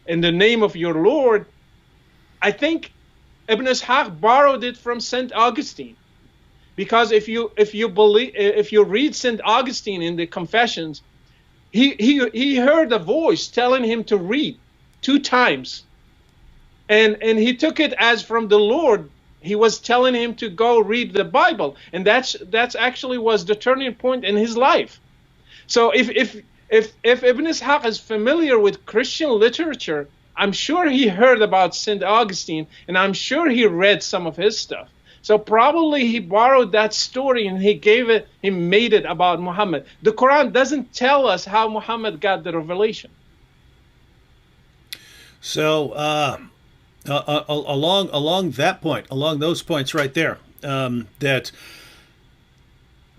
in the name of your Lord, I think Ibn Ishaq borrowed it from St. Augustine. Because if you read St. Augustine in the Confessions, he heard a voice telling him to read 2 times. And he took it as from the Lord. He was telling him to go read the Bible, and that's actually was the turning point in his life. So if Ibn Ishaq is familiar with Christian literature, I'm sure he heard about St. Augustine, and I'm sure he read some of his stuff. So probably he borrowed that story and he made it about Muhammad. The Quran doesn't tell us how Muhammad got the revelation. So along that point, along those points right there, that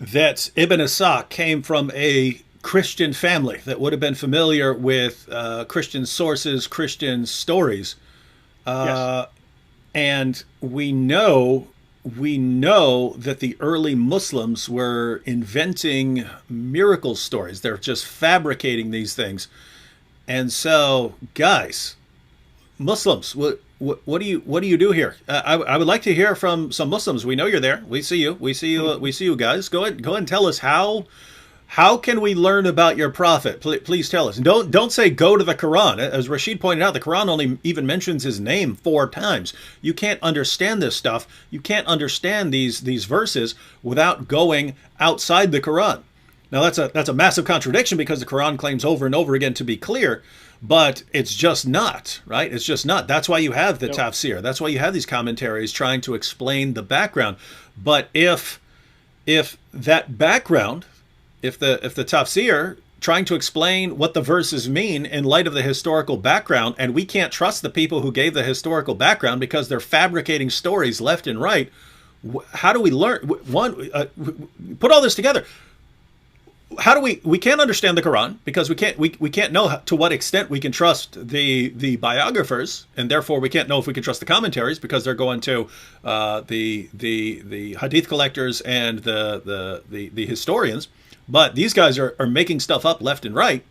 Ibn Ishaq came from a Christian family that would have been familiar with Christian sources, Christian stories, Yes. and we know that the early Muslims were inventing miracle stories. They're just fabricating these things, and so guys, Muslims, what do you do here? I would like to hear from some Muslims. We know you're there. We see you. We see you guys. Go ahead and tell us how can we learn about your prophet? Please tell us. Don't say go to the Quran. As Rashid pointed out, the Quran only even mentions his name 4 times. You can't understand this stuff. You can't understand these verses without going outside the Quran. Now that's a massive contradiction, because the Quran claims over and over again to be clear, but it's just not, right? It's just not. That's why you have the tafsir. That's why you have these commentaries trying to explain the background. But if that background, if the tafsir trying to explain what the verses mean in light of the historical background, and we can't trust the people who gave the historical background because they're fabricating stories left and right, how do we learn? Put all this together. How do we can't understand the Quran because we can't know to what extent we can trust the biographers, and therefore we can't know if we can trust the commentaries because they're going to the hadith collectors and the historians. But these guys are making stuff up left and right,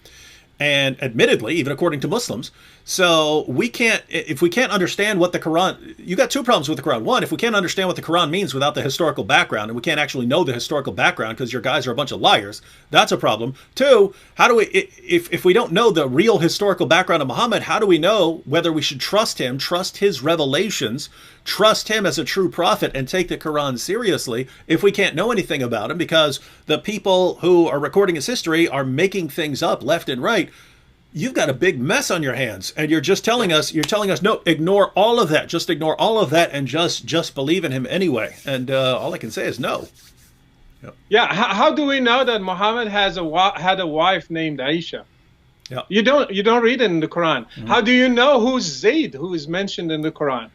and admittedly, even according to Muslims. So if we can't understand what the Quran, you got 2 problems with the Quran. One, if we can't understand what the Quran means without the historical background, and we can't actually know the historical background because your guys are a bunch of liars, that's a problem. 2, how do we, if we don't know the real historical background of Muhammad, how do we know whether we should trust him, trust his revelations, trust him as a true prophet, and take the Quran seriously if we can't know anything about him because the people who are recording his history are making things up left and right? you've got a big mess on your hands, and you're just telling us, no, ignore all of that, just ignore all of that, and just believe in him anyway. And all I can say is no. Yep. Yeah. How do we know that Muhammad had a wife named Aisha? Yeah. You don't read it in the Quran. Mm-hmm. How do you know who's Zayd, who is mentioned in the Quran,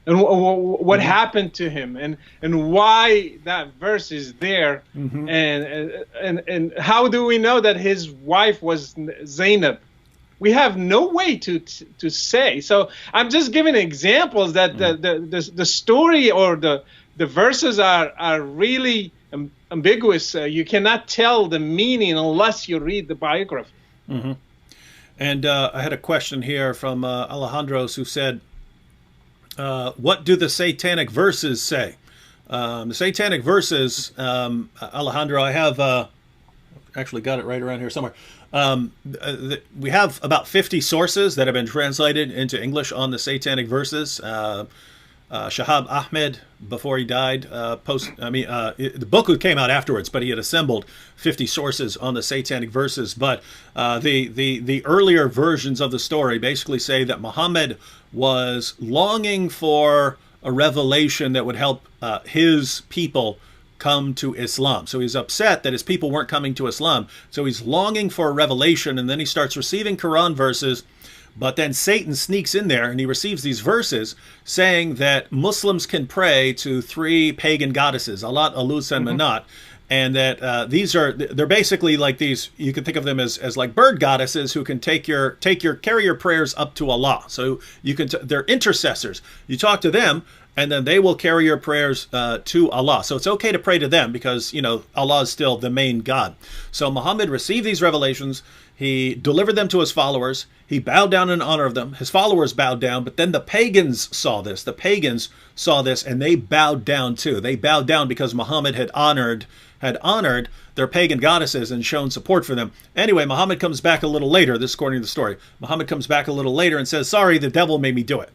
and what mm-hmm. happened to him, and why that verse is there, mm-hmm. and how do we know that his wife was Zainab? We have no way to say. So I'm just giving examples that mm-hmm. the story or the verses are really ambiguous. You cannot tell the meaning unless you read the biography. Mm-hmm. And I had a question here from Alejandro's, who said, what do the satanic verses say? The satanic verses, Alejandro, I have actually got it right around here somewhere. We have about 50 sources that have been translated into English on the satanic verses. Shahab Ahmed, before he died, the book came out afterwards, but he had assembled 50 sources on the satanic verses. But the earlier versions of the story basically say that Muhammad was longing for a revelation that would help his people come to Islam. So he's upset that his people weren't coming to Islam. So he's longing for a revelation, and then he starts receiving Quran verses. But then Satan sneaks in there, and he receives these verses saying that Muslims can pray to 3 pagan goddesses, Allat, Aluz, and Manat, and that they're basically like these. You can think of them as like bird goddesses who can carry your prayers up to Allah. So they're intercessors. You talk to them, and then they will carry your prayers to Allah. So it's okay to pray to them because, Allah is still the main God. So Muhammad received these revelations. He delivered them to his followers. He bowed down in honor of them. His followers bowed down, but then the pagans saw this. The pagans saw this, and they bowed down too. They bowed down because Muhammad had honored their pagan goddesses and shown support for them. Anyway, Muhammad comes back a little later. This is according to the story. Muhammad comes back a little later and says, sorry, the devil made me do it.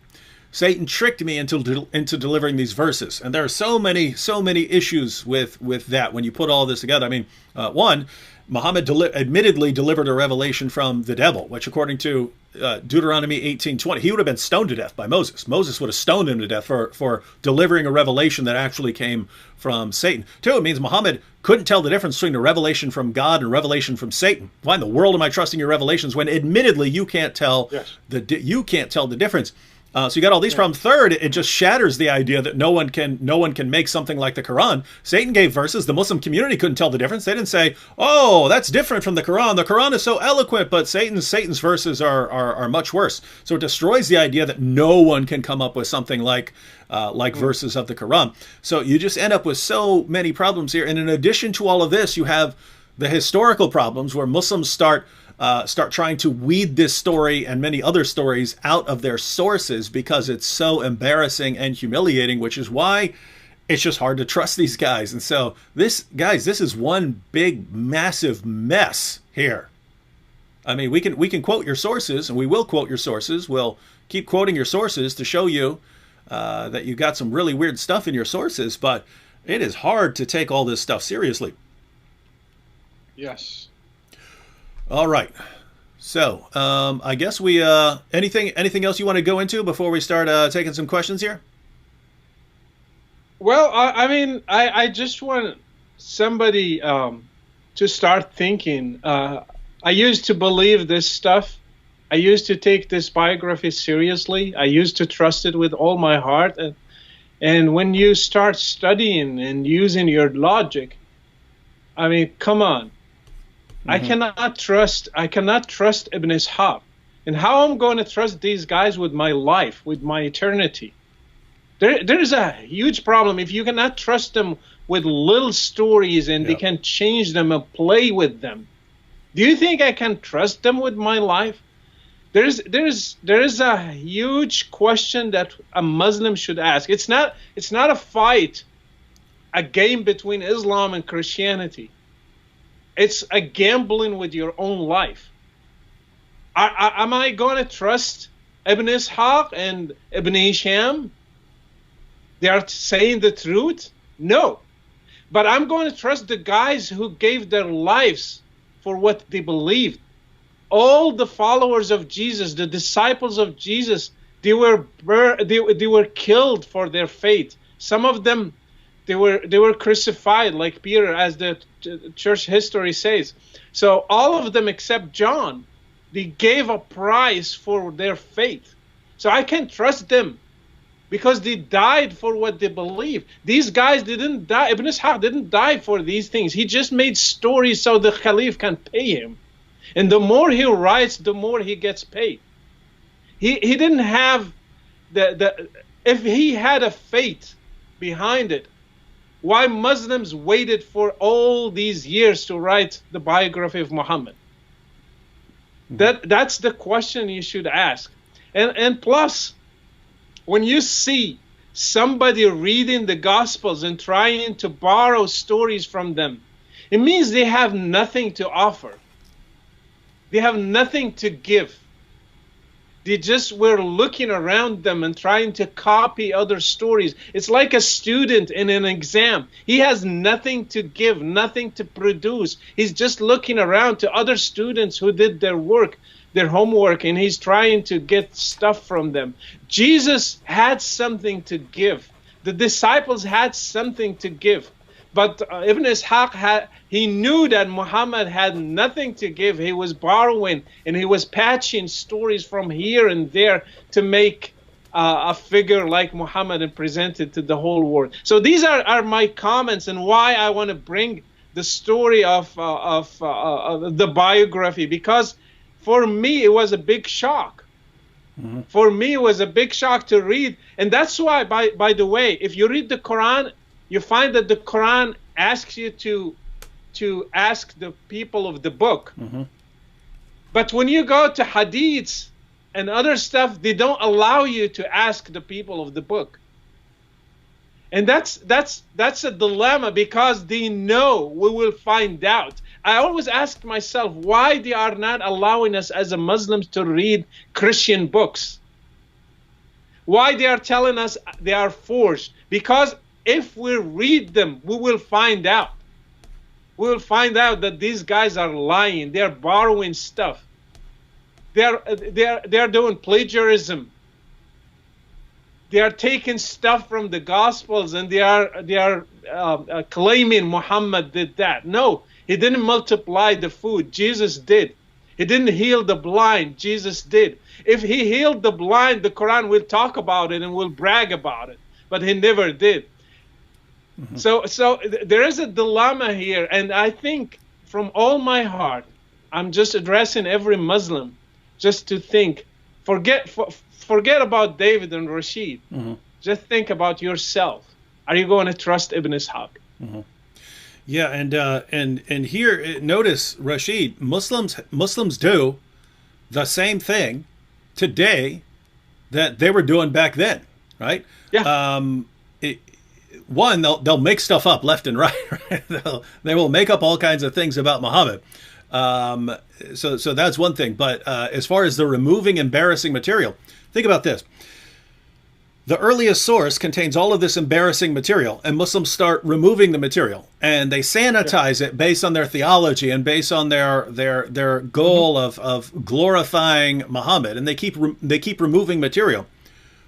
Satan tricked me into delivering these verses. And there are so many issues with that when you put all this together. I mean, one, Muhammad admittedly delivered a revelation from the devil, which according to Deuteronomy 18:20, he would have been stoned to death by Moses. Moses would have stoned him to death for delivering a revelation that actually came from Satan. Two, it means Muhammad couldn't tell the difference between a revelation from God and a revelation from Satan. Why in the world am I trusting your revelations when admittedly you can't tell the difference? So you got all these problems. Third, it just shatters the idea that no one can make something like the Quran. Satan gave verses. The Muslim community couldn't tell the difference. They didn't say, "Oh, that's different from the Quran. The Quran is so eloquent, but Satan's verses are much worse." So it destroys the idea that no one can come up with something like verses of the Quran. So you just end up with so many problems here. And in addition to all of this, you have the historical problems where Muslims start trying to weed this story and many other stories out of their sources because it's so embarrassing and humiliating, which is why it's just hard to trust these guys. And so this is one big, massive mess here. I mean, we can quote your sources, and we will quote your sources. We'll keep quoting your sources to show you that you got some really weird stuff in your sources, but it is hard to take all this stuff seriously. Yes. All right. So I guess we anything else you want to go into before we start taking some questions here? Well, I just want somebody to start thinking. I used to believe this stuff. I used to take this biography seriously. I used to trust it with all my heart. And when you start studying and using your logic, I mean, come on. I cannot trust Ibn Ishaq. And how I'm going to trust these guys with my life, with my eternity? There's a huge problem. If you cannot trust them with little stories and they can change them and play with them, do you think I can trust them with my life? There is a huge question that a Muslim should ask. It's not a fight, a game between Islam and Christianity. It's a gambling with your own life. Am I going to trust Ibn Ishaq and Ibn Hisham? They are saying the truth? No. But I'm going to trust the guys who gave their lives for what they believed. all the followers of Jesus, the disciples of Jesus, they were killed for their faith. Some of them, they were crucified, like Peter, as the church history says. So all of them except John, they gave a price for their faith. So I can trust them because they died for what they believe. These guys didn't die. Ibn Ishaq didn't die for these things. He just made stories so the Caliph can pay him. And the more he writes, the more he gets paid. He didn't have if he had a faith behind it, why Muslims waited for all these years to write the biography of Muhammad? That's the question you should ask. And plus, when you see somebody reading the Gospels and trying to borrow stories from them, it means they have nothing to offer. They have nothing to give. They just were looking around them and trying to copy other stories. It's like a student in an exam. He has nothing to give, nothing to produce. He's just looking around to other students who did their work, their homework, and he's trying to get stuff from them. Jesus had something to give. The disciples had something to give. But Ibn Ishaq he knew that Muhammad had nothing to give. He was borrowing and he was patching stories from here and there to make a figure like Muhammad and present it to the whole world. So these are my comments and why I want to bring the story of the biography, because for me it was a big shock. Mm-hmm. For me it was a big shock to read, and that's why, by the way, if you read the Quran, you find that the Quran asks you to ask the people of the book. Mm-hmm. But when you go to hadiths and other stuff, they don't allow you to ask the people of the book. And that's a dilemma, because they know we will find out. I always ask myself why they are not allowing us as a Muslims to read Christian books. Why they are telling us they are forced? Because if we read them, we will find out. We will find out that these guys are lying. They are borrowing stuff. They are doing plagiarism. They are taking stuff from the Gospels and they are claiming Muhammad did that. No, he didn't multiply the food. Jesus did. He didn't heal the blind. Jesus did. If he healed the blind, the Quran will talk about it and will brag about it. But he never did. Mm-hmm. So there is a dilemma here, and I think from all my heart, I'm just addressing every Muslim just to think, forget about David and Rashid. Mm-hmm. Just think about yourself. Are you going to trust Ibn Ishaq? Mm-hmm. Yeah, and here, notice, Rashid, Muslims do the same thing today that they were doing back then, right? Yeah. One, they'll make stuff up left and right. Right? They will make up all kinds of things about Muhammad. So that's one thing. But as far as the removing embarrassing material, think about this. The earliest source contains all of this embarrassing material, and Muslims start removing the material, and they sanitize it based on their theology and based on their goal mm-hmm. of glorifying Muhammad, and they keep removing material.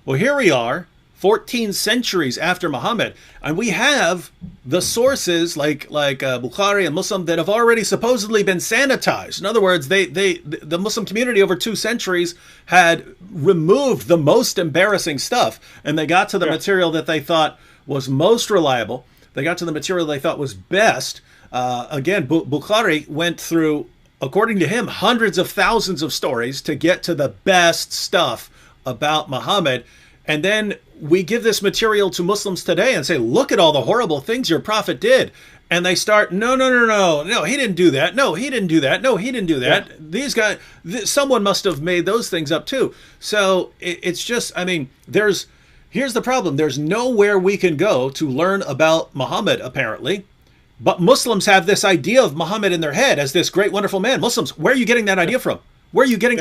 Well, here we are, 14 centuries after Muhammad, and we have the sources like Bukhari and Muslim that have already supposedly been sanitized. In other words, the Muslim community over 2 centuries had removed the most embarrassing stuff, and they got to the material that they thought was most reliable. They got to the material they thought was best. Again, Bukhari went through, according to him, hundreds of thousands of stories to get to the best stuff about Muhammad. And then we give this material to Muslims today and say, look at all the horrible things your prophet did. And they start, no, he didn't do that. No, he didn't do that. No, he didn't do that. Yeah. These guys, someone must have made those things up too. So it's just, I mean, here's the problem. There's nowhere we can go to learn about Muhammad, apparently. But Muslims have this idea of Muhammad in their head as this great, wonderful man. Muslims, where are you getting that idea from? Where are you getting,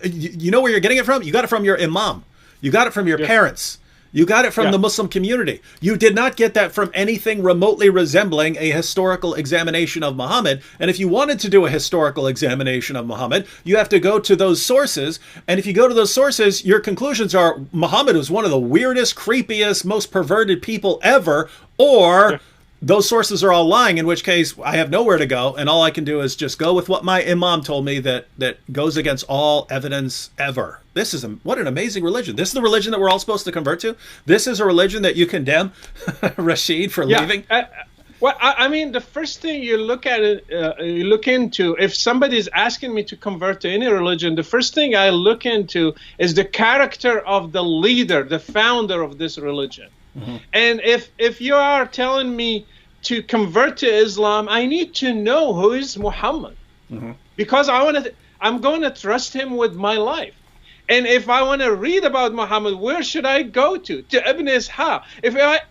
you know where you're getting it from? You got it from your imam. You got it from your parents. You got it from Yeah. the Muslim community. You did not get that from anything remotely resembling a historical examination of Muhammad. And if you wanted to do a historical examination of Muhammad, you have to go to those sources. And if you go to those sources, your conclusions are Muhammad was one of the weirdest, creepiest, most perverted people ever, or those sources are all lying, in which case I have nowhere to go, and all I can do is just go with what my imam told me that goes against all evidence ever. This is what an amazing religion. This is the religion that we're all supposed to convert to. This is a religion that you condemn Rashid for leaving. Well, I mean, the first thing you look at it, you look into, if somebody is asking me to convert to any religion, the first thing I look into is the character of the leader, the founder of this religion. Mm-hmm. And if you are telling me to convert to Islam, I need to know who is Muhammad, mm-hmm. because I'm going to trust him with my life. And if I want to read about Muhammad, where should I go to? To Ibn Ishaq.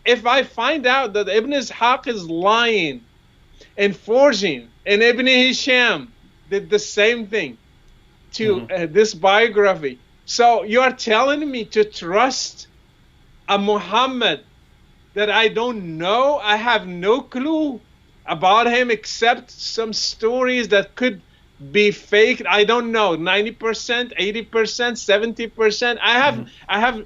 If I find out that Ibn Ishaq is lying and forging, and Ibn Hisham did the same thing to mm-hmm. This biography, so you are telling me to trust a Muhammad that I don't know? I have no clue about him except some stories that could be fake. I don't know, 90%, 80%, 70%. I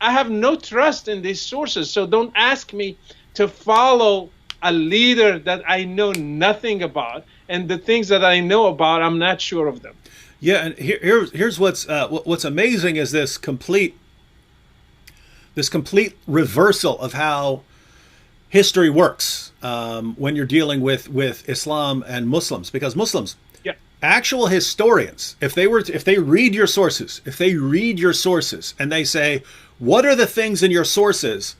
have no trust in these sources. So don't ask me to follow a leader that I know nothing about, and the things that I know about, I'm not sure of them. Yeah, and here's what's amazing is this complete reversal of how history works when you're dealing with Islam and Muslims, because Muslims, actual historians, if they read your sources, and they say, what are the things in your sources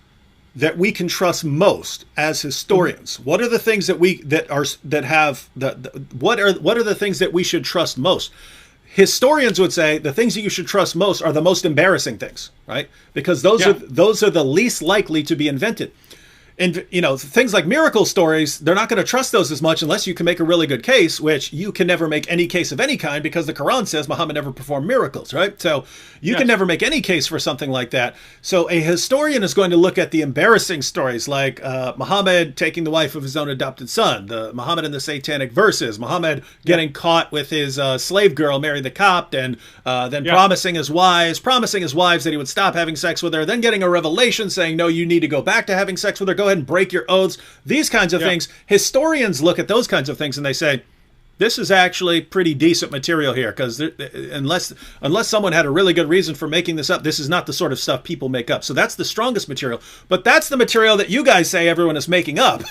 that we can trust most as historians? Mm-hmm. What are the things what are the things that we should trust most? Historians would say the things that you should trust most are the most embarrassing things, right? Because those are the least likely to be invented. And, things like miracle stories, they're not going to trust those as much unless you can make a really good case, which you can never make any case of any kind because the Quran says Muhammad never performed miracles, right? So you can never make any case for something like that. So a historian is going to look at the embarrassing stories like Muhammad taking the wife of his own adopted son, the Muhammad and the Satanic verses, Muhammad getting caught with his slave girl, Mary the Copt, and then promising his wives that he would stop having sex with her, then getting a revelation saying, no, you need to go back to having sex with her. Go ahead and break your oaths. These kinds of things. Historians look at those kinds of things and they say, this is actually pretty decent material here, because unless someone had a really good reason for making this up, this is not the sort of stuff people make up. So that's the strongest material. But that's the material that you guys say everyone is making up.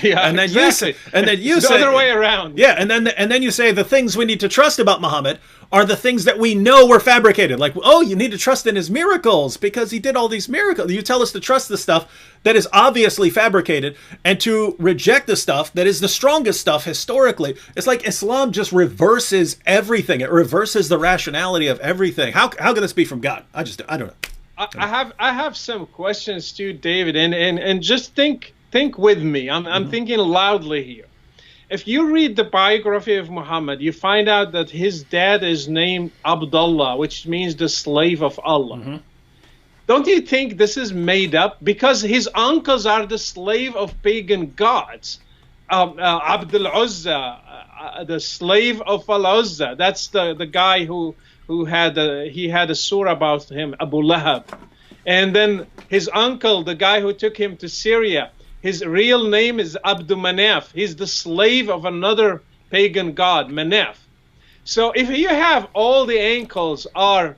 Yeah, and then exactly. you say the other way around. Yeah, and then you say the things we need to trust about Muhammad are the things that we know were fabricated. Like, oh, you need to trust in his miracles because he did all these miracles. You tell us to trust the stuff that is obviously fabricated and to reject the stuff that is the strongest stuff historically. It's like Islam just reverses everything. It reverses the rationality of everything. How can this be from God? I don't know. I have some questions too, David, and just think with me. I'm thinking loudly here. If you read the biography of Muhammad, you find out that his dad is named Abdullah, which means the slave of Allah. Mm-hmm. Don't you think this is made up? Because his uncles are the slave of pagan gods. Abdul Uzza, the slave of Al-Uzza. That's the guy who had a surah about him, Abu Lahab. And then his uncle, the guy who took him to Syria, his real name is Abdul Manaf. He's the slave of another pagan god, Manaf. So if you have all the uncles are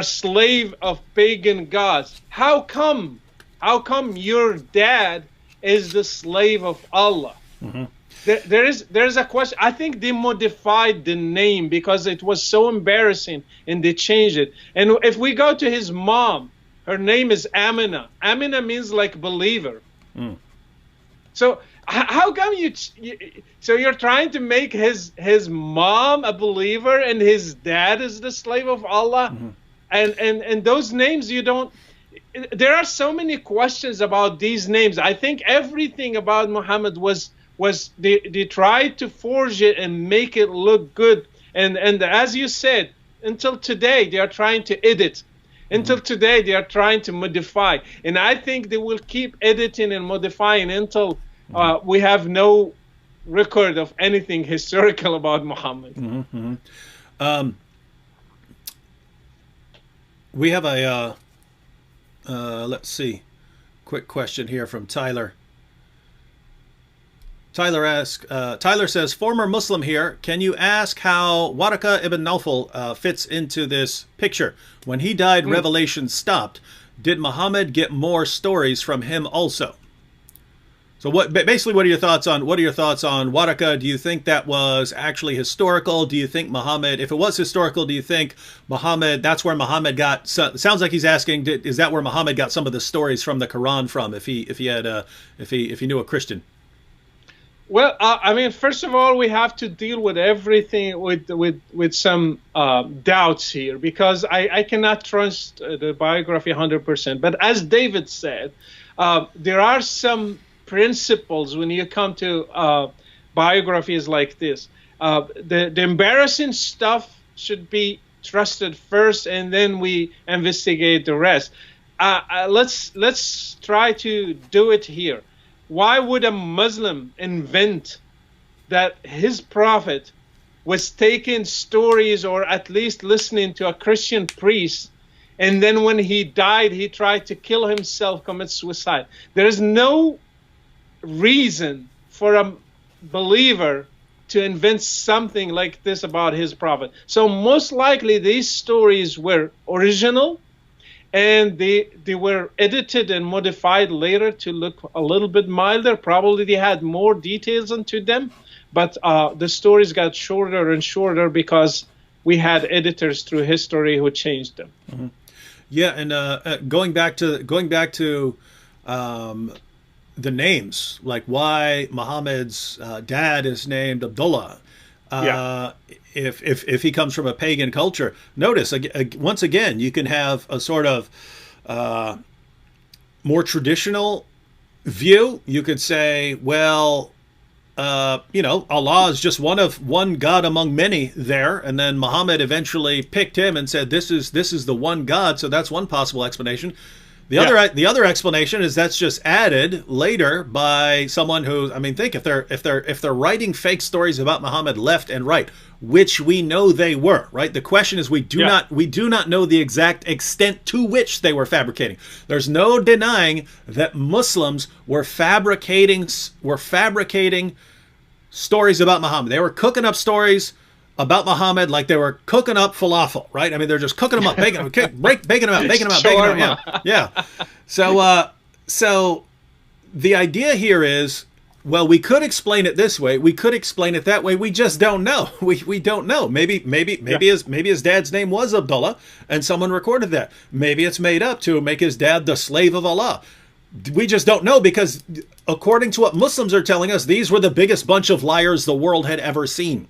slave of pagan gods, how come your dad is the slave of Allah? Mm-hmm. There's a question. I think they modified the name because it was so embarrassing and they changed it. And if we go to his mom, her name is Amina. Amina means like believer. Mm. So how come so you're trying to make his mom a believer and his dad is the slave of Allah? Mm-hmm. And those names you don't. There are so many questions about these names. I think everything about Muhammad was they tried to forge it and make it look good. And as you said, until today they are trying to edit. Until today, they are trying to modify. And I think they will keep editing and modifying until we have no record of anything historical about Muhammad. We have a, let's see, quick question here from Tyler. Tyler says, former Muslim here, can you ask how Waraka ibn Nawfal fits into this picture? When he died, revelation stopped. Did Muhammad get more stories from him also? So basically, what are your thoughts on Waraka? Do you think that was actually historical? Do you think Muhammad, if it was historical, do you think Muhammad, that's where Muhammad got, sounds like he's asking, is that where Muhammad got some of the stories from the Quran from, if he knew a Christian? Well, I mean, first of all, we have to deal with everything with some doubts here, because I cannot trust the biography 100%. But as David said, there are some principles when you come to biographies like this. The embarrassing stuff should be trusted first, and then we investigate the rest. Let's try to do it here. Why would a Muslim invent that his prophet was taking stories, or at least listening to a Christian priest, and then when he died, he tried to kill himself, commit suicide? There is no reason for a believer to invent something like this about his prophet. So most likely these stories were original, and they were edited and modified later to look a little bit milder. Probably they had more details into them, but the stories got shorter and shorter because we had editors through history who changed them. Mm-hmm. Yeah, and going back to the names, like why Muhammad's dad is named Abdullah. If he comes from a pagan culture, notice once again, you can have a sort of more traditional view. You could say, well, Allah is just one God among many there, and then Muhammad eventually picked him and said, this is the one God. So that's one possible explanation. The other explanation is that's just added later by someone who, I mean, think if they're writing fake stories about Muhammad left and right, which we know they were, right? The question is we do not know the exact extent to which they were fabricating. There's no denying that Muslims were fabricating stories about Muhammad. They were cooking up stories about Muhammad like they were cooking up falafel, right? I mean, they're just cooking them up, baking them out. Yeah. So the idea here is, well, we could explain it this way, we could explain it that way. We just don't know. We don't know. Maybe his dad's name was Abdullah, and someone recorded that. Maybe it's made up to make his dad the slave of Allah. We just don't know, because according to what Muslims are telling us, these were the biggest bunch of liars the world had ever seen.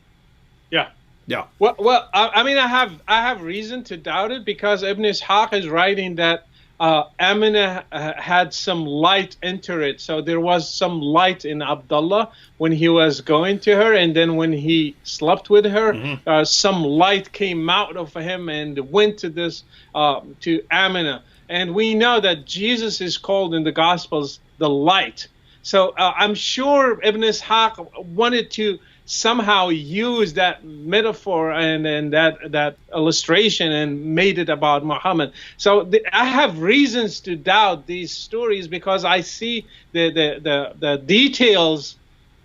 Yeah. Well, I mean, I have reason to doubt it, because Ibn Ishaq is writing that Amina had some light enter it. So there was some light in Abdullah when he was going to her, and then when he slept with her, some light came out of him and went to to Amina. And we know that Jesus is called in the Gospels the light. So I'm sure Ibn Ishaq wanted to somehow use that metaphor and that illustration and made it about Muhammad. So I have reasons to doubt these stories, because I see the details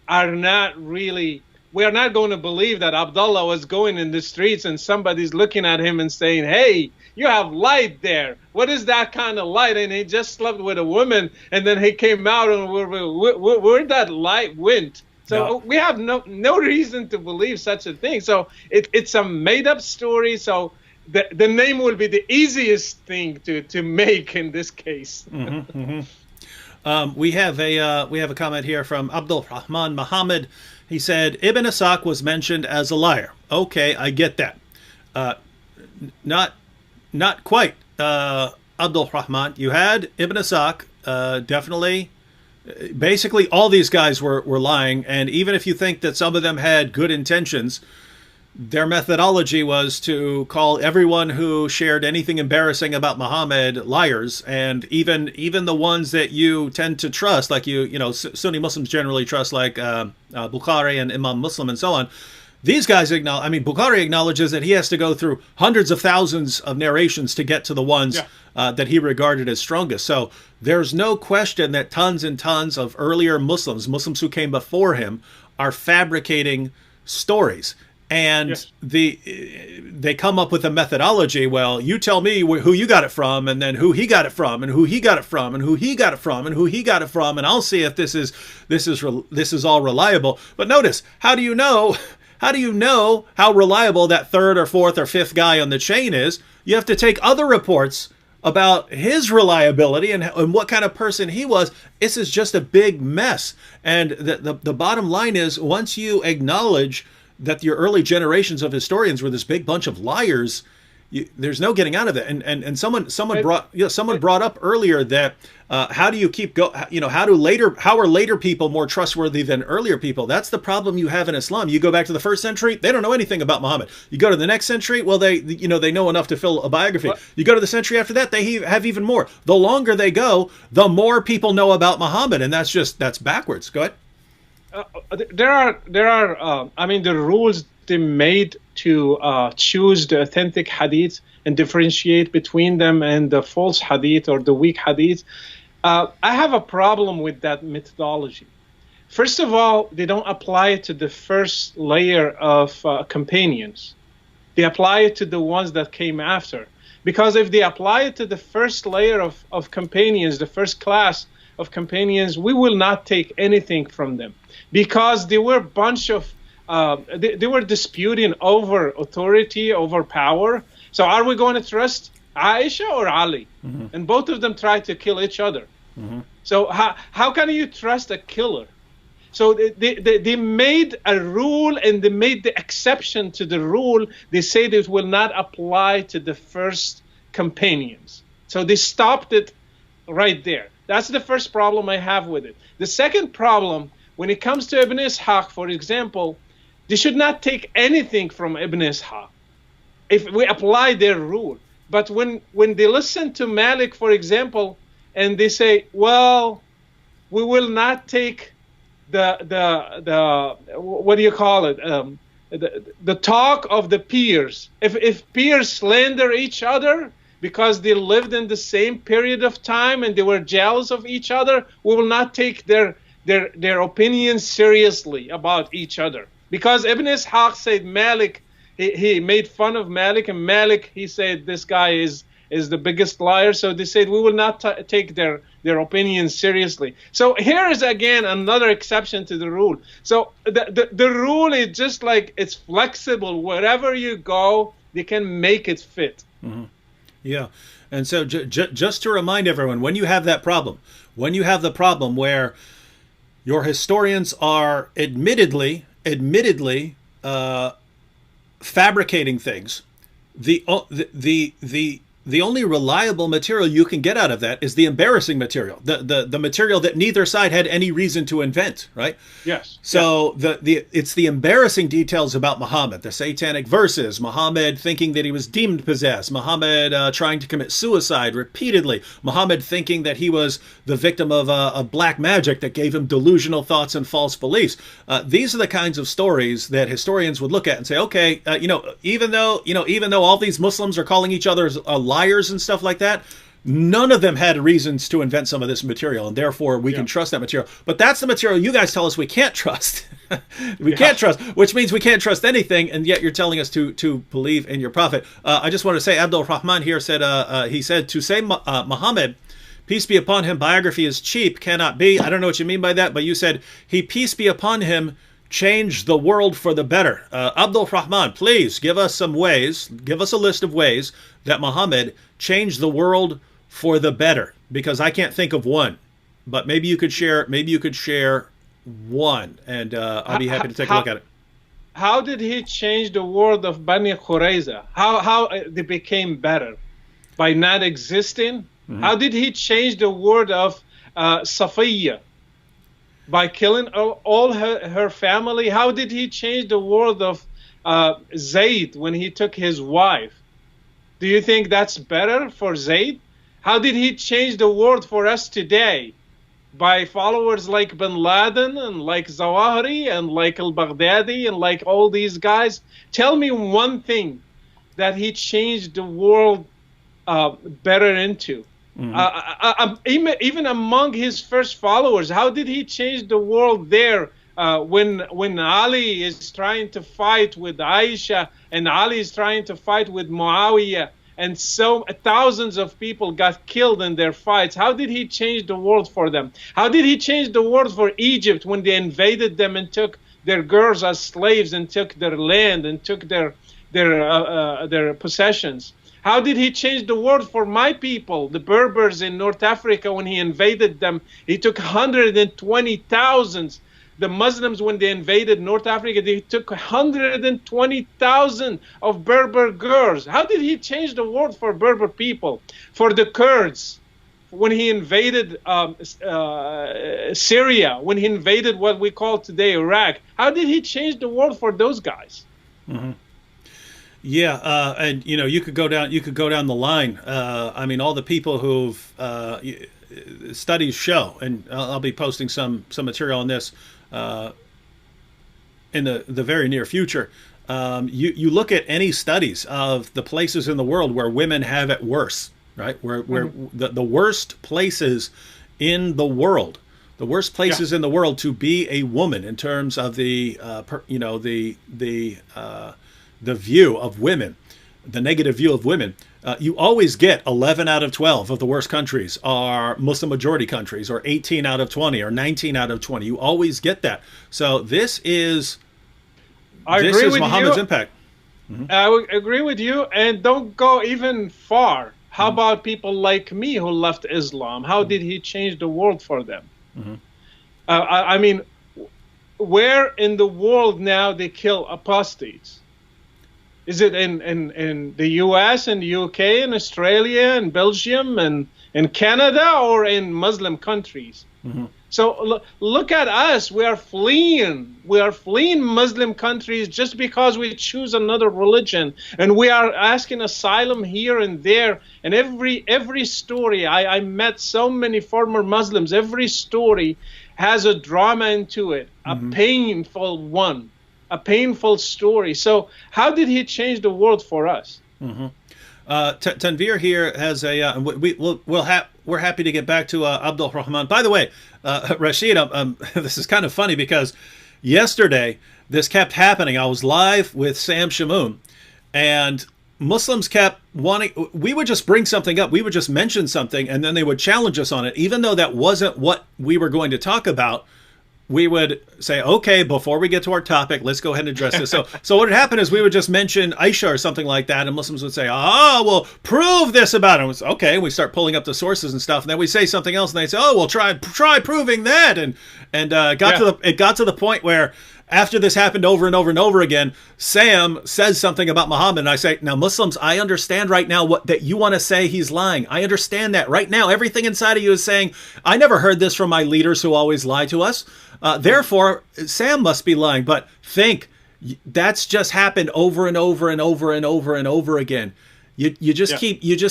are not really. We are not going to believe that Abdullah was going in the streets and somebody's looking at him and saying, "Hey, you have light there. What is that kind of light?" And he just slept with a woman, and then he came out, and where that light went. So we have no reason to believe such a thing. So it's a made-up story. So the name will be the easiest thing to make in this case. We have a comment here from Abdul Rahman Muhammad. He said, Ibn Ishaq was mentioned as a liar. Okay, I get that. Not quite, Abdul Rahman. You had Ibn Ishaq, definitely. Basically, all these guys were lying, and even if you think that some of them had good intentions, their methodology was to call everyone who shared anything embarrassing about Muhammad liars, and even the ones that you tend to trust, like Sunni Muslims generally trust, like Bukhari and Imam Muslim and so on. These guys acknowledge. I mean, Bukhari acknowledges that he has to go through hundreds of thousands of narrations to get to the ones that he regarded as strongest. So there's no question that tons and tons of earlier Muslims who came before him, are fabricating stories. And they come up with a methodology. Well, you tell me who you got it from, and then who he got it from, and who he got it from, and who he got it from, and who he got it from, and I'll see if this is all reliable. But notice, how do you know? How do you know how reliable that third or fourth or fifth guy on the chain is? You have to take other reports about his reliability and what kind of person he was. This is just a big mess. And the bottom line is, once you acknowledge that your early generations of historians were this big bunch of liars, there's no getting out of it. And someone brought up earlier that how do you keep how are later people more trustworthy than earlier people? That's the problem you have in Islam. You go back to the first century, they don't know anything about Muhammad. You go to the next century, well, they know enough to fill a biography. What? You go to the century after that, they have even more. The longer they go, the more people know about Muhammad, and that's backwards. Go ahead. There are I mean, the rules they made to choose the authentic hadith and differentiate between them and the false hadith or the weak hadith. I have a problem with that methodology. First of all, they don't apply it to the first layer of companions. They apply it to the ones that came after. Because if they apply it to the first layer of companions, the first class of companions, we will not take anything from them. Because they were a bunch of they were disputing over authority, over power. So are we going to trust Aisha or Ali? Mm-hmm. And both of them tried to kill each other. Mm-hmm. So how can you trust a killer? So they made a rule, and they made the exception to the rule. They said it will not apply to the first companions. So they stopped it right there. That's the first problem I have with it. The second problem, when it comes to Ibn Ishaq, for example, they should not take anything from Ibn Ishaq if we apply their rule. But when they listen to Malik, for example, and they say, well, we will not take the what do you call it? The talk of the peers. If peers slander each other because they lived in the same period of time and they were jealous of each other, we will not take their opinions seriously about each other. Because Ibn Ishaq said Malik, he made fun of Malik, and Malik, he said this guy is the biggest liar. So they said we will not take their opinions seriously. So here is again another exception to the rule. So the rule is just like, it's flexible. Wherever you go, they can make it fit. Mm-hmm. Yeah. And so just to remind everyone, when you have that problem, where your historians are admittedly fabricating things, the only reliable material you can get out of that is the embarrassing material, the material that neither side had any reason to invent, right? Yes. So it's the embarrassing details about Muhammad, the satanic verses, Muhammad thinking that he was demon possessed, Muhammad trying to commit suicide repeatedly, Muhammad thinking that he was the victim of black magic that gave him delusional thoughts and false beliefs. These are the kinds of stories that historians would look at and say, okay, even though all these Muslims are calling each other liars and stuff like that, none of them had reasons to invent some of this material, and therefore we can trust that material. But that's the material you guys tell us we can't trust. We can't trust, which means we can't trust anything, and yet you're telling us to believe in your prophet. I just want to say, Abdul Rahman here said, he said, to say Muhammad, peace be upon him, biography is cheap, cannot be. I don't know what you mean by that, but you said, he, peace be upon him, changed the world for the better. Abdul Rahman, please give us some ways, give us a list of ways that Muhammad changed the world for the better, because I can't think of one. But maybe you could share one, and I'll be happy to take a look at it. How did he change the world of Bani Qurayza? How they became better? By not existing? Mm-hmm. How did he change the world of Safiya? By killing all her family? How did he change the world of Zayd when he took his wife. Do you think that's better for Zayd? How did he change the world for us today? By followers like Bin Laden and like Zawahiri and like al-Baghdadi and like all these guys? Tell me one thing that he changed the world better into. Even among his first followers, how did he change the world there when Ali is trying to fight with Aisha and Ali is trying to fight with Muawiyah, and so thousands of people got killed in their fights? How did he change the world for them? How did he change the world for Egypt when they invaded them and took their girls as slaves and took their land and took their possessions? How did he change the world for my people, the Berbers in North Africa, when he invaded them? He took 120,000. The Muslims, when they invaded North Africa, they took 120,000 of Berber girls. How did he change the world for Berber people? For the Kurds, when he invaded Syria, when he invaded what we call today Iraq, how did he change the world for those guys? Mm-hmm. Yeah, and you could go down the line. I mean, all the people who've studies show, and I'll be posting some material on this in the very near future. You look at any studies of the places in the world where women have it worse, right? Where the worst places in the world, in the world to be a woman in terms of the view of women, the negative view of women. You always get 11 out of 12 of the worst countries are Muslim majority countries, or 18 out of 20, or 19 out of 20. You always get that. So this is Muhammad's impact. Mm-hmm. I would agree with you, and don't go even far. How about people like me who left Islam? How did he change the world for them? Mm-hmm. I mean, where in the world now they kill apostates? Is it in the U.S. and the U.K. and Australia and Belgium and in Canada, or in Muslim countries? Mm-hmm. So look at us. We are fleeing. We are fleeing Muslim countries just because we choose another religion, and we are asking asylum here and there. And every story, I met so many former Muslims. Every story has a drama into it, mm-hmm. a painful one. A painful story. So how did he change the world for us? Mm-hmm. Tanvir here has a. We're happy to get back to Abdul Rahman. By the way, Rashid, this is kind of funny because yesterday this kept happening. I was live with Sam Shamoun, and Muslims kept wanting. We would just bring something up. We would just mention something, and then they would challenge us on it, even though that wasn't what we were going to talk about. We would say, okay, before we get to our topic, let's go ahead and address this. So what would happen is we would just mention Aisha or something like that, and Muslims would say, oh, well, prove this about it. And we say, okay, and we start pulling up the sources and stuff, and then we say something else, and they say, oh, well, try proving that. And it got to the point where after this happened over and over and over again, Sam says something about Muhammad, and I say, now, Muslims, I understand right now that you want to say he's lying. I understand that right now. Everything inside of you is saying, I never heard this from my leaders who always lie to us. Therefore, Sam must be lying. But think, that's just happened over and over and over and over and over again. You just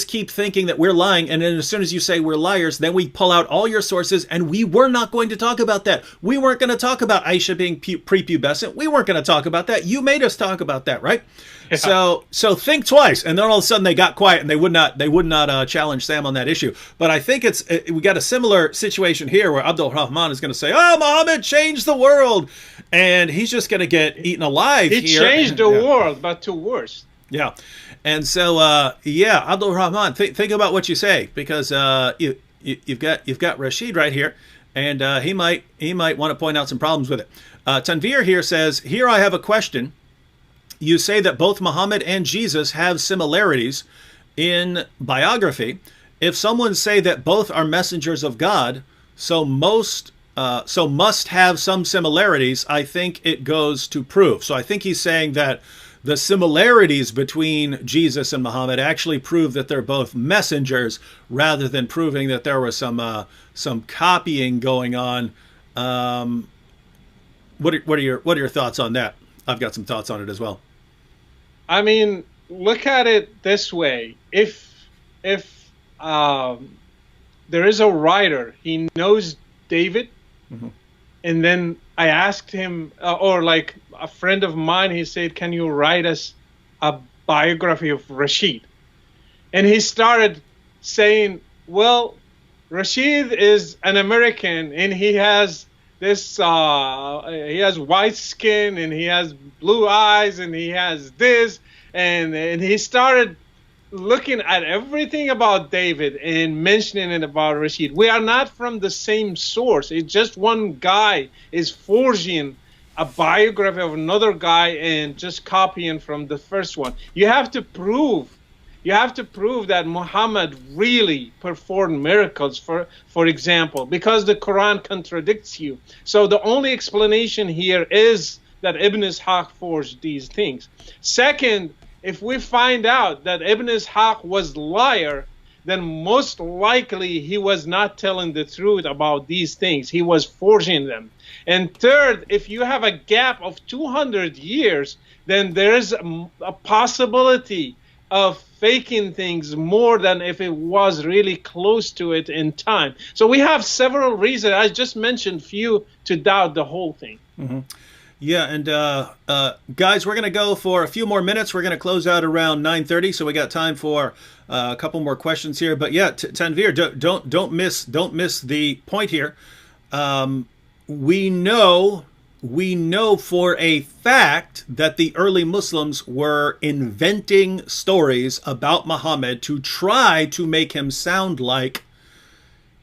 keep thinking that we're lying, and then as soon as you say we're liars, then we pull out all your sources, and we were not going to talk about that. We weren't going to talk about Aisha being prepubescent. We weren't going to talk about that. You made us talk about that, right? Yeah. So think twice, and then all of a sudden they got quiet and they would not challenge Sam on that issue. But I think we got a similar situation here where Abdul Rahman is going to say, "Oh, Muhammad changed the world," and he's just going to get eaten alive. He changed the world, but to worse. Yeah. And so, Abdul Rahman, think about what you say, because you've got Rashid right here, and he might want to point out some problems with it. Tanvir here says, here I have a question. You say that both Muhammad and Jesus have similarities in biography. If someone say that both are messengers of God, so must have some similarities, I think it goes to prove. So I think he's saying that the similarities between Jesus and Muhammad actually prove that they're both messengers, rather than proving that there was some copying going on. What are your thoughts on that? I've got some thoughts on it as well. I mean, look at it this way. If there is a writer, he knows David, Hmm. and then I asked him, or like a friend of mine, he said, "Can you write us a biography of Rashid?" And he started saying, "Well, Rashid is an American, and he has he has white skin, and he has blue eyes, and he has this," and he started looking at everything about David and mentioning it about Rashid. We are not from the same source. It's just one guy is forging a biography of another guy and just copying from the first one. You have to prove that Muhammad really performed miracles, for example, because the Quran contradicts you. So the only explanation here is that Ibn Ishaq forged these things. Second, if we find out that Ibn Ishaq was liar, then most likely he was not telling the truth about these things. He was forging them. And third, if you have a gap of 200 years, then there is a possibility of faking things more than if it was really close to it in time. So we have several reasons. I just mentioned few to doubt the whole thing. Hmm. Yeah, and guys, we're going to go for a few more minutes. We're going to close out around 9:30, so we got time for a couple more questions here. But yeah, Tanvir, don't miss the point here. We know for a fact that the early Muslims were inventing stories about Muhammad to try to make him sound like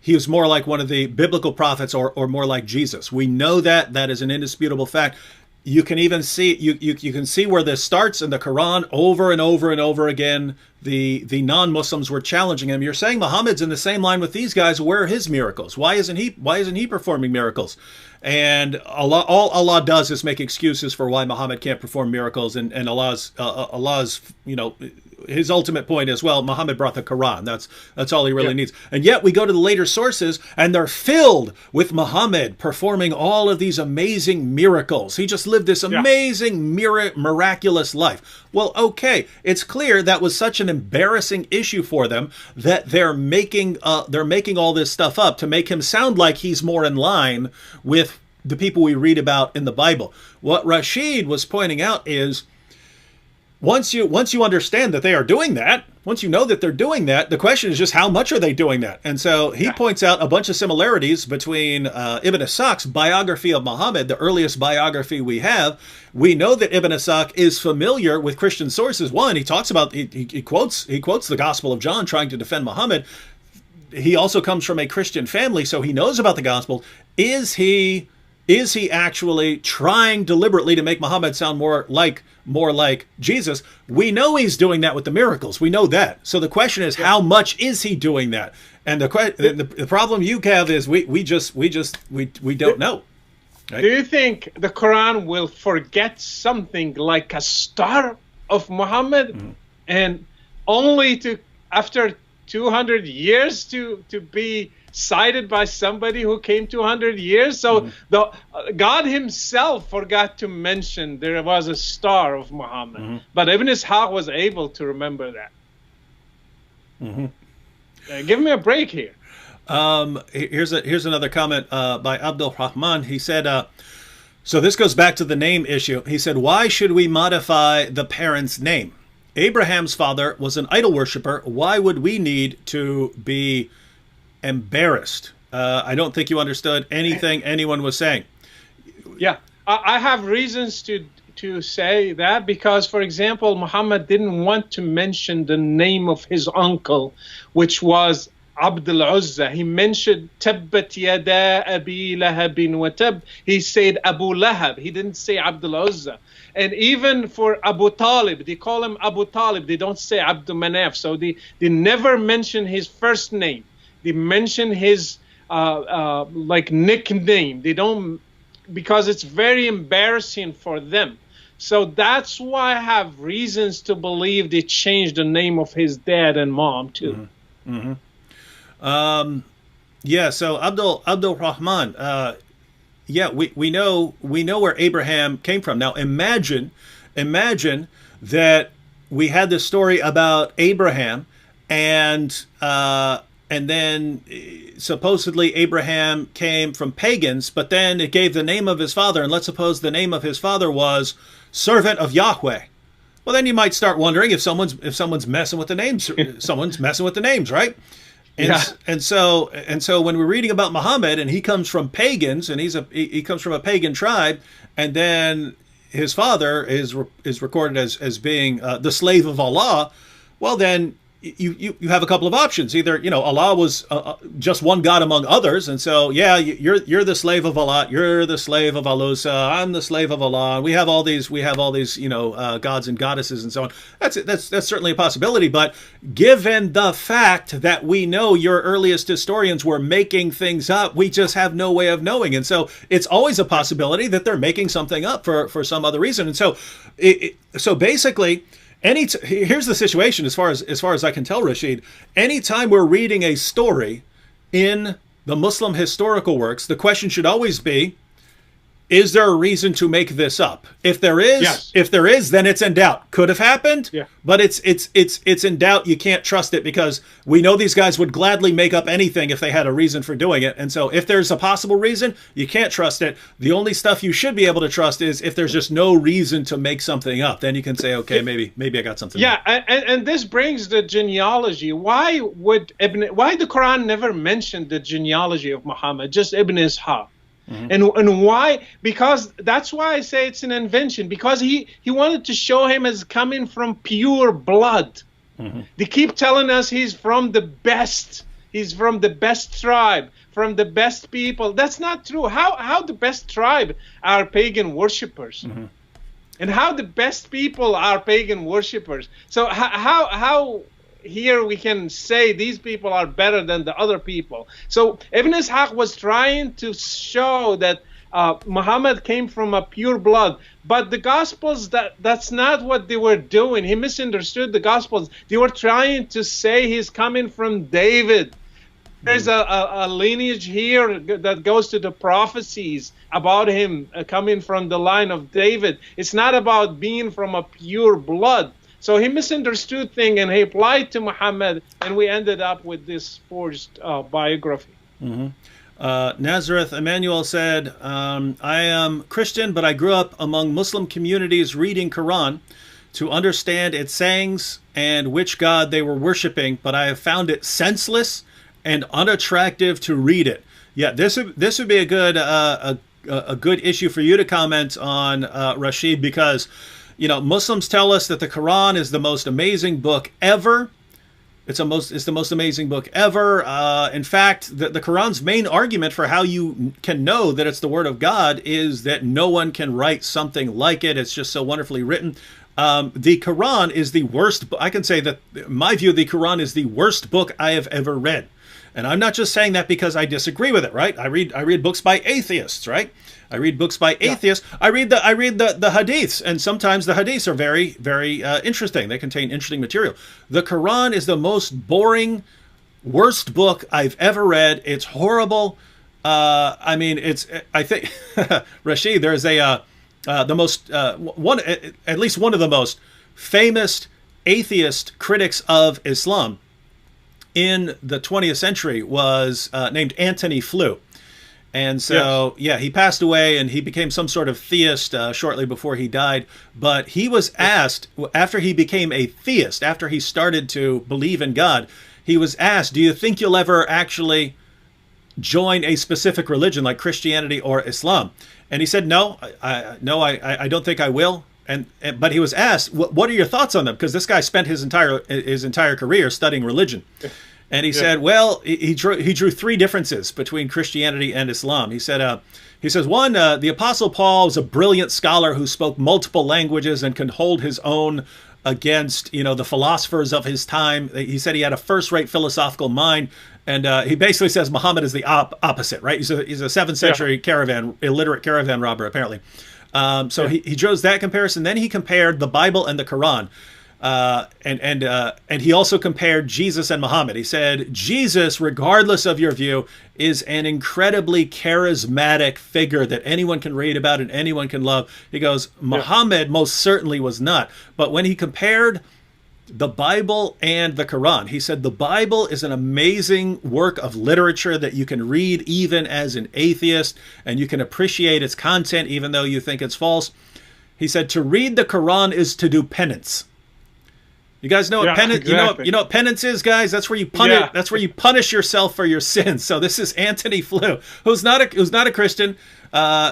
he was more like one of the biblical prophets, or more like Jesus. We know that is an indisputable fact. You can even see you can see where this starts in the Quran over and over and over again. The non-Muslims were challenging him. You're saying Muhammad's in the same line with these guys. Where are his miracles? Why isn't he performing miracles? And all Allah does is make excuses for why Muhammad can't perform miracles. And Allah's his ultimate point is, well, Muhammad brought the Quran. That's all he really needs. And yet we go to the later sources, and they're filled with Muhammad performing all of these amazing miracles. He just lived this amazing, miraculous life. Well, okay, it's clear that was such an embarrassing issue for them that they're making all this stuff up to make him sound like he's more in line with the people we read about in the Bible. What Rashid was pointing out is, once you understand that they are doing that, once you know that they're doing that, the question is just how much are they doing that? And so he points out a bunch of similarities between Ibn Ishaq's biography of Muhammad, the earliest biography we have. We know that Ibn Ishaq is familiar with Christian sources. One, he talks about he quotes the Gospel of John trying to defend Muhammad. He also comes from a Christian family, so he knows about the Gospel. Is he actually trying deliberately to make Muhammad sound more like Jesus? We know he's doing that with the miracles. We know that. So the question is, how much is he doing that? And the problem you have is we don't know. Right? Do you think the Quran will forget something like a star of Muhammad, and only to after 200 years to be cited by somebody who came 200 years? So God himself forgot to mention there was a star of Muhammad. But Ibn Ishaq was able to remember that. Give me a break here. Here's another comment by Abdul Rahman. He said, so this goes back to the name issue. He said, why should we modify the parent's name? Abraham's father was an idol worshiper. Why would we need to be embarrassed? I don't think you understood anything anyone was saying. Yeah, I have reasons to say that, because, for example, Muhammad didn't want to mention the name of his uncle, which was Abdul Uzza. He mentioned Tabbat yada Abi Lahabin wa Tab. He said Abu Lahab. He didn't say Abdul Uzza. And even for Abu Talib, they call him Abu Talib. They don't say Abdul Manaf. So they never mention his first name. They mention his like nickname. They don't, because it's very embarrassing for them. So that's why I have reasons to believe they changed the name of his dad and mom too. Yeah. So Abdul Rahman. Yeah, we know where Abraham came from. Now imagine imagine that we had this story about Abraham, and then supposedly Abraham came from pagans, but then it gave the name of his father, and let's suppose the name of his father was servant of Yahweh. Well, then you might start wondering if someone's messing with the names. Someone's messing with the names, right? And, Yeah. and so when we're reading about Muhammad, and he comes from pagans, and he comes from a pagan tribe, and then his father is recorded as being the slave of Allah. Well, then you have a couple of options. Either, Allah was just one God among others, and so you're the slave of Allah, you're the slave of Alusa, I'm the slave of Allah. We have all these gods and goddesses and so on. That's certainly a possibility. But given the fact that we know your earliest historians were making things up, we just have no way of knowing, and so it's always a possibility that they're making something up for some other reason. And so so basically, here's the situation as far as I can tell, Rashid. Anytime we're reading a story in the Muslim historical works, the question should always be, is there a reason to make this up? If there is, Yes. then it's in doubt. Could have happened, Yeah. but it's in doubt. You can't trust it because we know these guys would gladly make up anything if they had a reason for doing it. And so if there's a possible reason, you can't trust it. The only stuff you should be able to trust is if there's just no reason to make something up. Then you can say, okay, maybe I got something. Yeah, and this brings the genealogy. Why the Quran never mentioned the genealogy of Muhammad, just Ibn Ishaq? And why? Because that's why I say it's an invention. Because he wanted to show him as coming from pure blood. They keep telling us he's from the best. He's from the best tribe, from the best people. That's not true. How the best tribe are pagan worshippers? And how the best people are pagan worshippers? So how here we can say these people are better than the other people. So Ibn Ishaq was trying to show that Muhammad came from a pure blood, but the Gospels, that's not what they were doing. He misunderstood the Gospels. They were trying to say he's coming from David. There's a lineage here that goes to the prophecies about him coming from the line of David. It's not about being from a pure blood. So he misunderstood things, and he applied to Muhammad, and we ended up with this forged biography. Nazareth Emmanuel said, I am Christian, but I grew up among Muslim communities reading Quran to understand its sayings and which God they were worshiping, but I have found it senseless and unattractive to read it. Yeah, this would be a good issue for you to comment on, Rashid, because Muslims tell us that the Quran is the most amazing book ever. It's the most amazing book ever. In fact, the Quran's main argument for how you can know that it's the Word of God is that no one can write something like it. It's just so wonderfully written. The Quran is the worst. I can say that, in my view, the Quran is the worst book I have ever read. And I'm not just saying that because I disagree with it, right? I read books by atheists, right? I read books by atheists. I read the hadiths, and sometimes the hadiths are very, very interesting. They contain interesting material. The Quran is the most boring, worst book I've ever read. It's horrible. I think Rashid, there's at least one of the most famous atheist critics of Islam in the 20th century was named Antony Flew. And so, he passed away, and he became some sort of theist shortly before he died. But he was asked, after he became a theist, after he started to believe in God, he was asked, do you think you'll ever actually join a specific religion like Christianity or Islam? And he said, no, I don't think I will. But he was asked, what are your thoughts on them? Because this guy spent his entire career studying religion. And he said, well, he drew three differences between Christianity and Islam. He says, one, the Apostle Paul was a brilliant scholar who spoke multiple languages and could hold his own against, the philosophers of his time. He said he had a first-rate philosophical mind. And he basically says Muhammad is the opposite, right? He's a 7th century illiterate caravan robber, apparently. He draws that comparison. Then he compared the Bible and the Quran. And he also compared Jesus and Muhammad. He said Jesus, regardless of your view, is an incredibly charismatic figure that anyone can read about and anyone can love. He goes, Muhammad most certainly was not. But when he compared the Bible and the Quran, he said the Bible is an amazing work of literature that you can read even as an atheist, and you can appreciate its content even though you think it's false. He said to read the Quran is to do penance. You guys know what penance? Exactly. You know what penance is, guys. That's where you punish. Yeah. That's where you punish yourself for your sins. So this is Anthony Flew, who's not a Christian,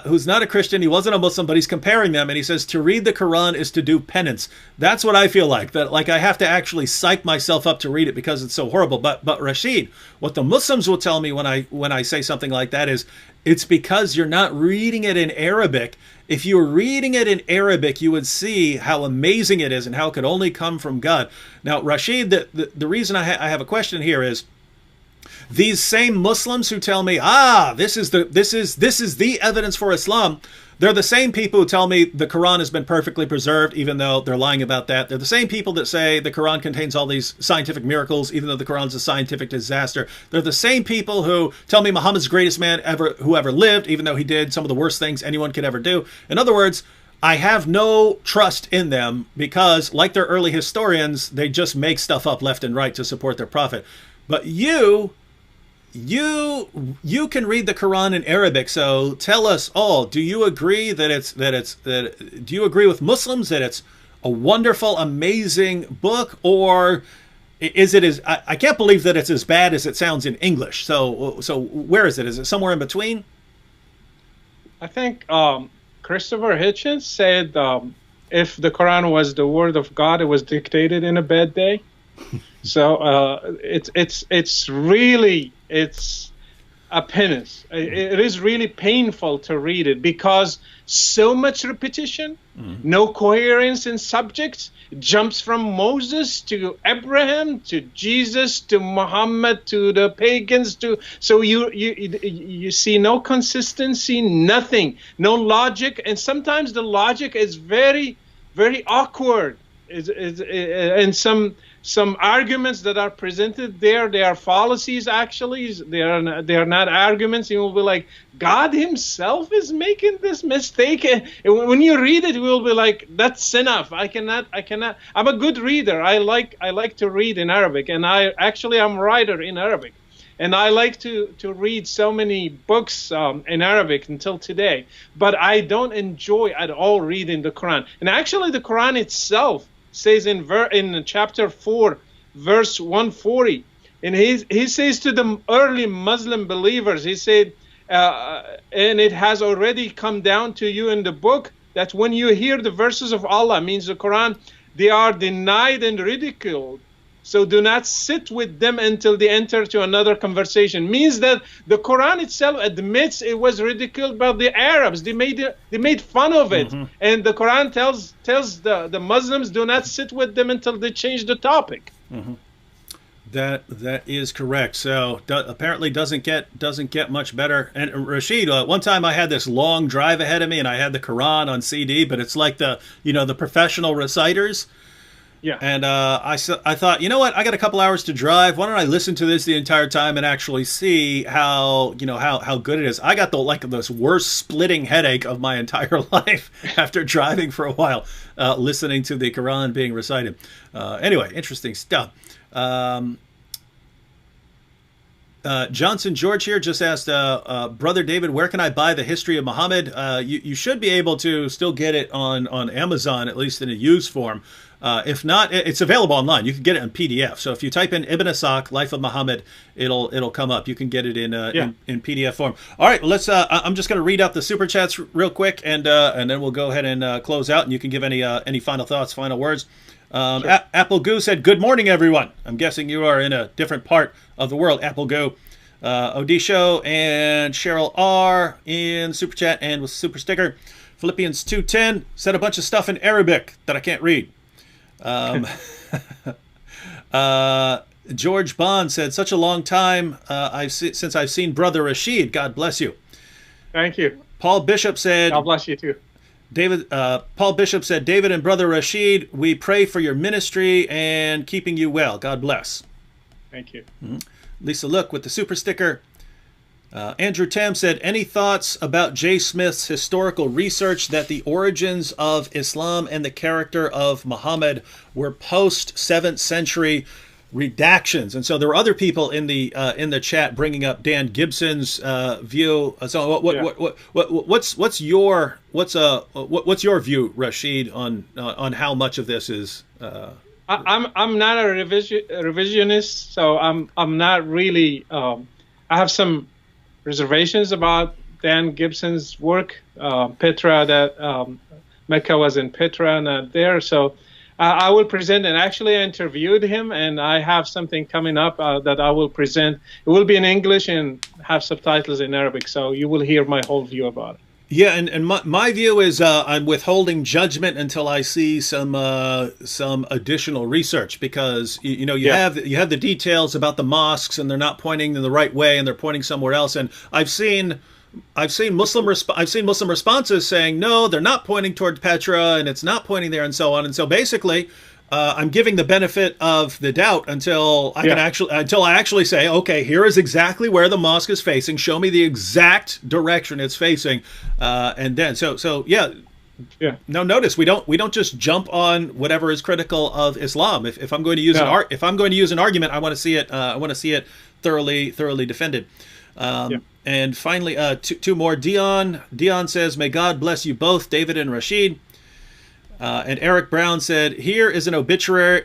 who's not a Christian. He wasn't a Muslim, but he's comparing them, and he says to read the Quran is to do penance. That's what I feel like. That like I have to actually psych myself up to read it because it's so horrible. But Rashid, what the Muslims will tell me when I say something like that is it's because you're not reading it in Arabic. If you were reading it in Arabic, you would see how amazing it is and how it could only come from God. Now, Rashid, the reason I have a question here is these same Muslims who tell me, this is the evidence for Islam. They're the same people who tell me the Quran has been perfectly preserved, even though they're lying about that. They're the same people that say the Quran contains all these scientific miracles, even though the Quran's a scientific disaster. They're the same people who tell me Muhammad's the greatest man who ever lived, even though he did some of the worst things anyone could ever do. In other words, I have no trust in them because, like their early historians, they just make stuff up left and right to support their prophet. But you can read the Quran in Arabic, so tell us all, do you agree do you agree with Muslims that it's a wonderful, amazing book, or is it I can't believe that it's as bad as it sounds in English. So where is it? Is it somewhere in between? I think Christopher Hitchens said if the Quran was the word of God, it was dictated in a bad day. So it's really a penance. It is really painful to read it because so much repetition, no coherence in subjects, jumps from Moses to Abraham to Jesus to Muhammad to the pagans so you see no consistency, nothing, no logic, and sometimes the logic is very, very awkward. And some arguments that are presented there, they are fallacies actually. They are not arguments. You will be like, God himself is making this mistake. And when you read it, you will be like, that's enough. I cannot. I'm a good reader. I like to read in Arabic, and I'm a writer in Arabic. And I like to read so many books in Arabic until today. But I don't enjoy at all reading the Quran. And actually the Quran itself says in chapter 4, verse 140, and he says to the early Muslim believers, he said, and it has already come down to you in the book that when you hear the verses of Allah, means the Quran, they are denied and ridiculed. So do not sit with them until they enter to another conversation. Means that the Quran itself admits it was ridiculed by the Arabs. They made fun of it. Mm-hmm. And the Quran tells the Muslims, do not sit with them until they change the topic. Mm-hmm. That is correct. So apparently doesn't get much better. And Rashid, one time I had this long drive ahead of me and I had the Quran on CD, but it's like the professional reciters. Yeah. And I thought, you know what? I got a couple hours to drive. Why don't I listen to this the entire time and actually see how good it is? I got this worst splitting headache of my entire life after driving for a while, listening to the Quran being recited. Anyway, interesting stuff. Johnson George here just asked, Brother David, where can I buy the History of Muhammad? You should be able to still get it on Amazon, at least in a used form. If not, it's available online. You can get it in PDF. So if you type in Ibn Ishaq, Life of Muhammad, it'll come up. You can get it in PDF form. All right, let's. I'm just going to read out the super chats real quick, and then we'll go ahead and close out. And you can give any final thoughts, final words. Sure. Apple Goo said, "Good morning, everyone." I'm guessing you are in a different part of the world. Apple Goo, Odisho, and Cheryl R in super chat and with super sticker. Philippians 2:10 said a bunch of stuff in Arabic that I can't read. George Bond said, such a long time since I've seen Brother Rashid. God bless you. Thank you. Paul Bishop said, God bless you too. Paul Bishop said, David and Brother Rashid, we pray for your ministry and keeping you well. God bless. Thank you. Lisa Look with the super sticker. Andrew Tam said, any thoughts about Jay Smith's historical research that the origins of Islam and the character of Muhammad were post 7th century redactions? And so there were other people in the chat bringing up Dan Gibson's view. So what's your view, Rashid, on how much of this is? I'm not a revisionist, so I'm not really. I have some reservations about Dan Gibson's work. Petra, that Mecca was in Petra, not there. So I will present, and actually I interviewed him, and I have something coming up that I will present. It will be in English and have subtitles in Arabic, so you will hear my whole view about it. Yeah, and my view is I'm withholding judgment until I see some additional research, because you have the details about the mosques, and they're not pointing in the right way, and they're pointing somewhere else. And I've seen Muslim responses saying no, they're not pointing toward Petra, and it's not pointing there, and so on. And so basically, I'm giving the benefit of the doubt until I actually say, okay, here is exactly where the mosque is facing. Show me the exact direction it's facing, and then No, notice we don't just jump on whatever is critical of Islam. If I'm going to use an argument, I want to see it. I want to see it thoroughly defended. And finally, two more. Dion says, "May God bless you both, David and Rashid." And Eric Brown said, Here is an obituary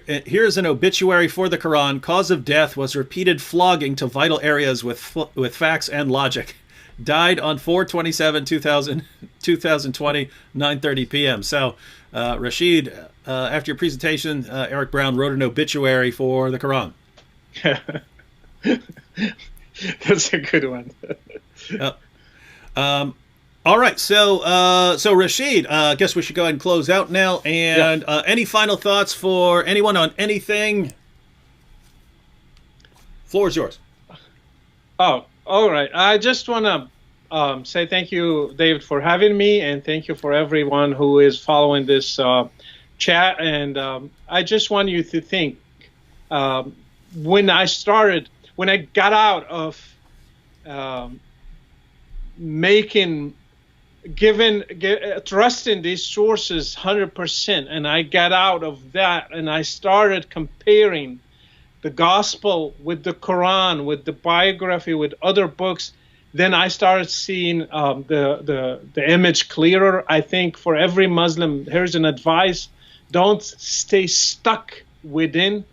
for the Quran. Cause of death was repeated flogging to vital areas with facts and logic. Died on 4/27/2020, 9:30 p.m. So, Rashid, after your presentation, Eric Brown wrote an obituary for the Quran. That's a good one. All right, so Rashid, I guess we should go ahead and close out now. And any final thoughts for anyone on anything? Floor is yours. Oh, all right. I just want to say thank you, David, for having me, and thank you for everyone who is following this chat. And I just want you to think, when I got out of trusting these sources 100%, and I got out of that, and I started comparing the gospel with the Quran, with the biography, with other books, then I started seeing the image clearer. I think for every Muslim, here's an advice: don't stay stuck within,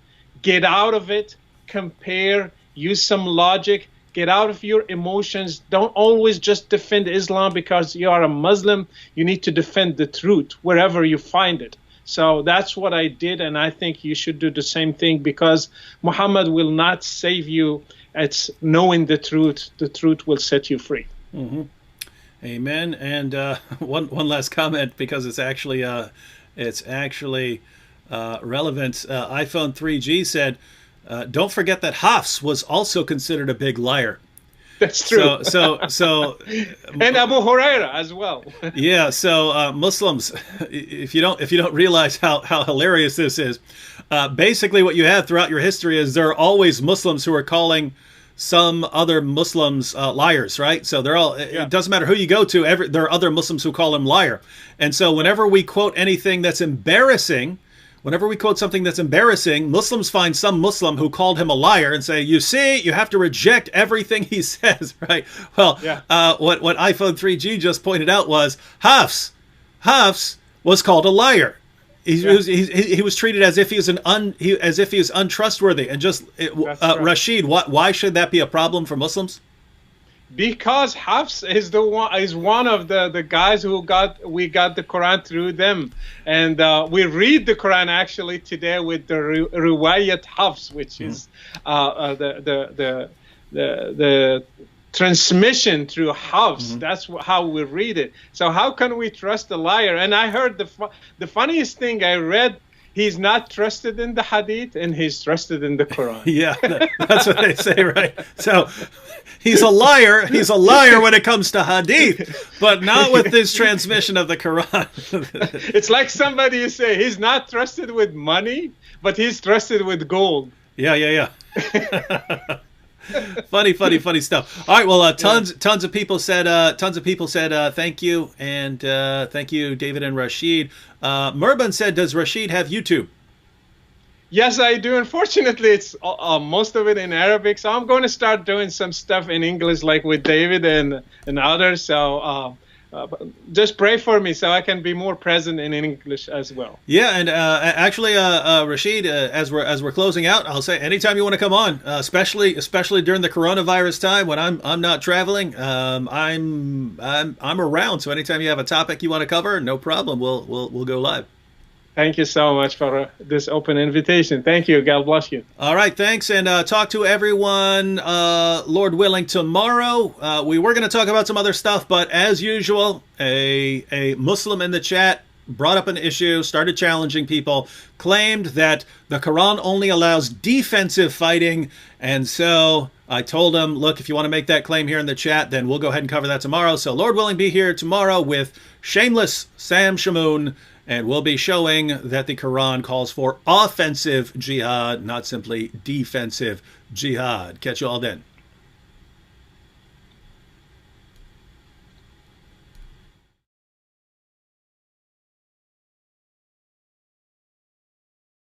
get out of it, compare, use some logic, get out of your emotions. Don't always just defend Islam because you are a Muslim. You need to defend the truth wherever you find it. So that's what I did, and I think you should do the same thing, because Muhammad will not save you. It's knowing the truth. The truth will set you free. Mm-hmm. Amen. And one last comment, because it's actually relevant. iPhone 3G said, don't forget that Hafs was also considered a big liar. That's true. So and Abu Huraira as well. Yeah. So Muslims, if you don't realize how hilarious this is, basically what you have throughout your history is there are always Muslims who are calling some other Muslims liars, right? So they're all. It doesn't matter who you go to. There are other Muslims who call him liar, and so whenever we quote anything that's embarrassing. Whenever we quote something that's embarrassing, Muslims find some Muslim who called him a liar and say, you see, you have to reject everything he says, right? Well, what iPhone 3G just pointed out was Hafs was called a liar. He was treated as if he was untrustworthy. And just right. Rashid, why should that be a problem for Muslims? Because Hafs is one of the guys we got the Quran through them, and we read the Quran actually today with the Riwayat Hafs, which is the transmission through Hafs. Mm-hmm. That's how we read it. So how can we trust a liar? And I heard the funniest thing I read he's not trusted in the Hadith, and he's trusted in the Quran. Yeah, that's what they say, right? So he's a liar. He's a liar when it comes to Hadith, but not with this transmission of the Quran. It's like somebody you say he's not trusted with money, but he's trusted with gold. Yeah. Funny stuff. All right, well, tons of people said thank you, and thank you, David and Rashid. Murban said, does Rashid have YouTube? Yes, I do. Unfortunately, it's most of it in Arabic, so I'm going to start doing some stuff in English, like with David and others. So just pray for me so I can be more present in English as well. Yeah, and actually, Rashid, as we're closing out, I'll say anytime you want to come on, especially during the coronavirus time when I'm not traveling, I'm around. So anytime you have a topic you want to cover, no problem. We'll go live. Thank you so much for this open invitation. Thank you. God bless you. All right. Thanks. And talk to everyone, Lord willing, tomorrow. We were going to talk about some other stuff, but as usual, a Muslim in the chat brought up an issue, started challenging people, claimed that the Quran only allows defensive fighting. And so I told him, look, if you want to make that claim here in the chat, then we'll go ahead and cover that tomorrow. So Lord willing, be here tomorrow with Shameless Sam Shamoon. And we'll be showing that the Quran calls for offensive jihad, not simply defensive jihad. Catch you all then.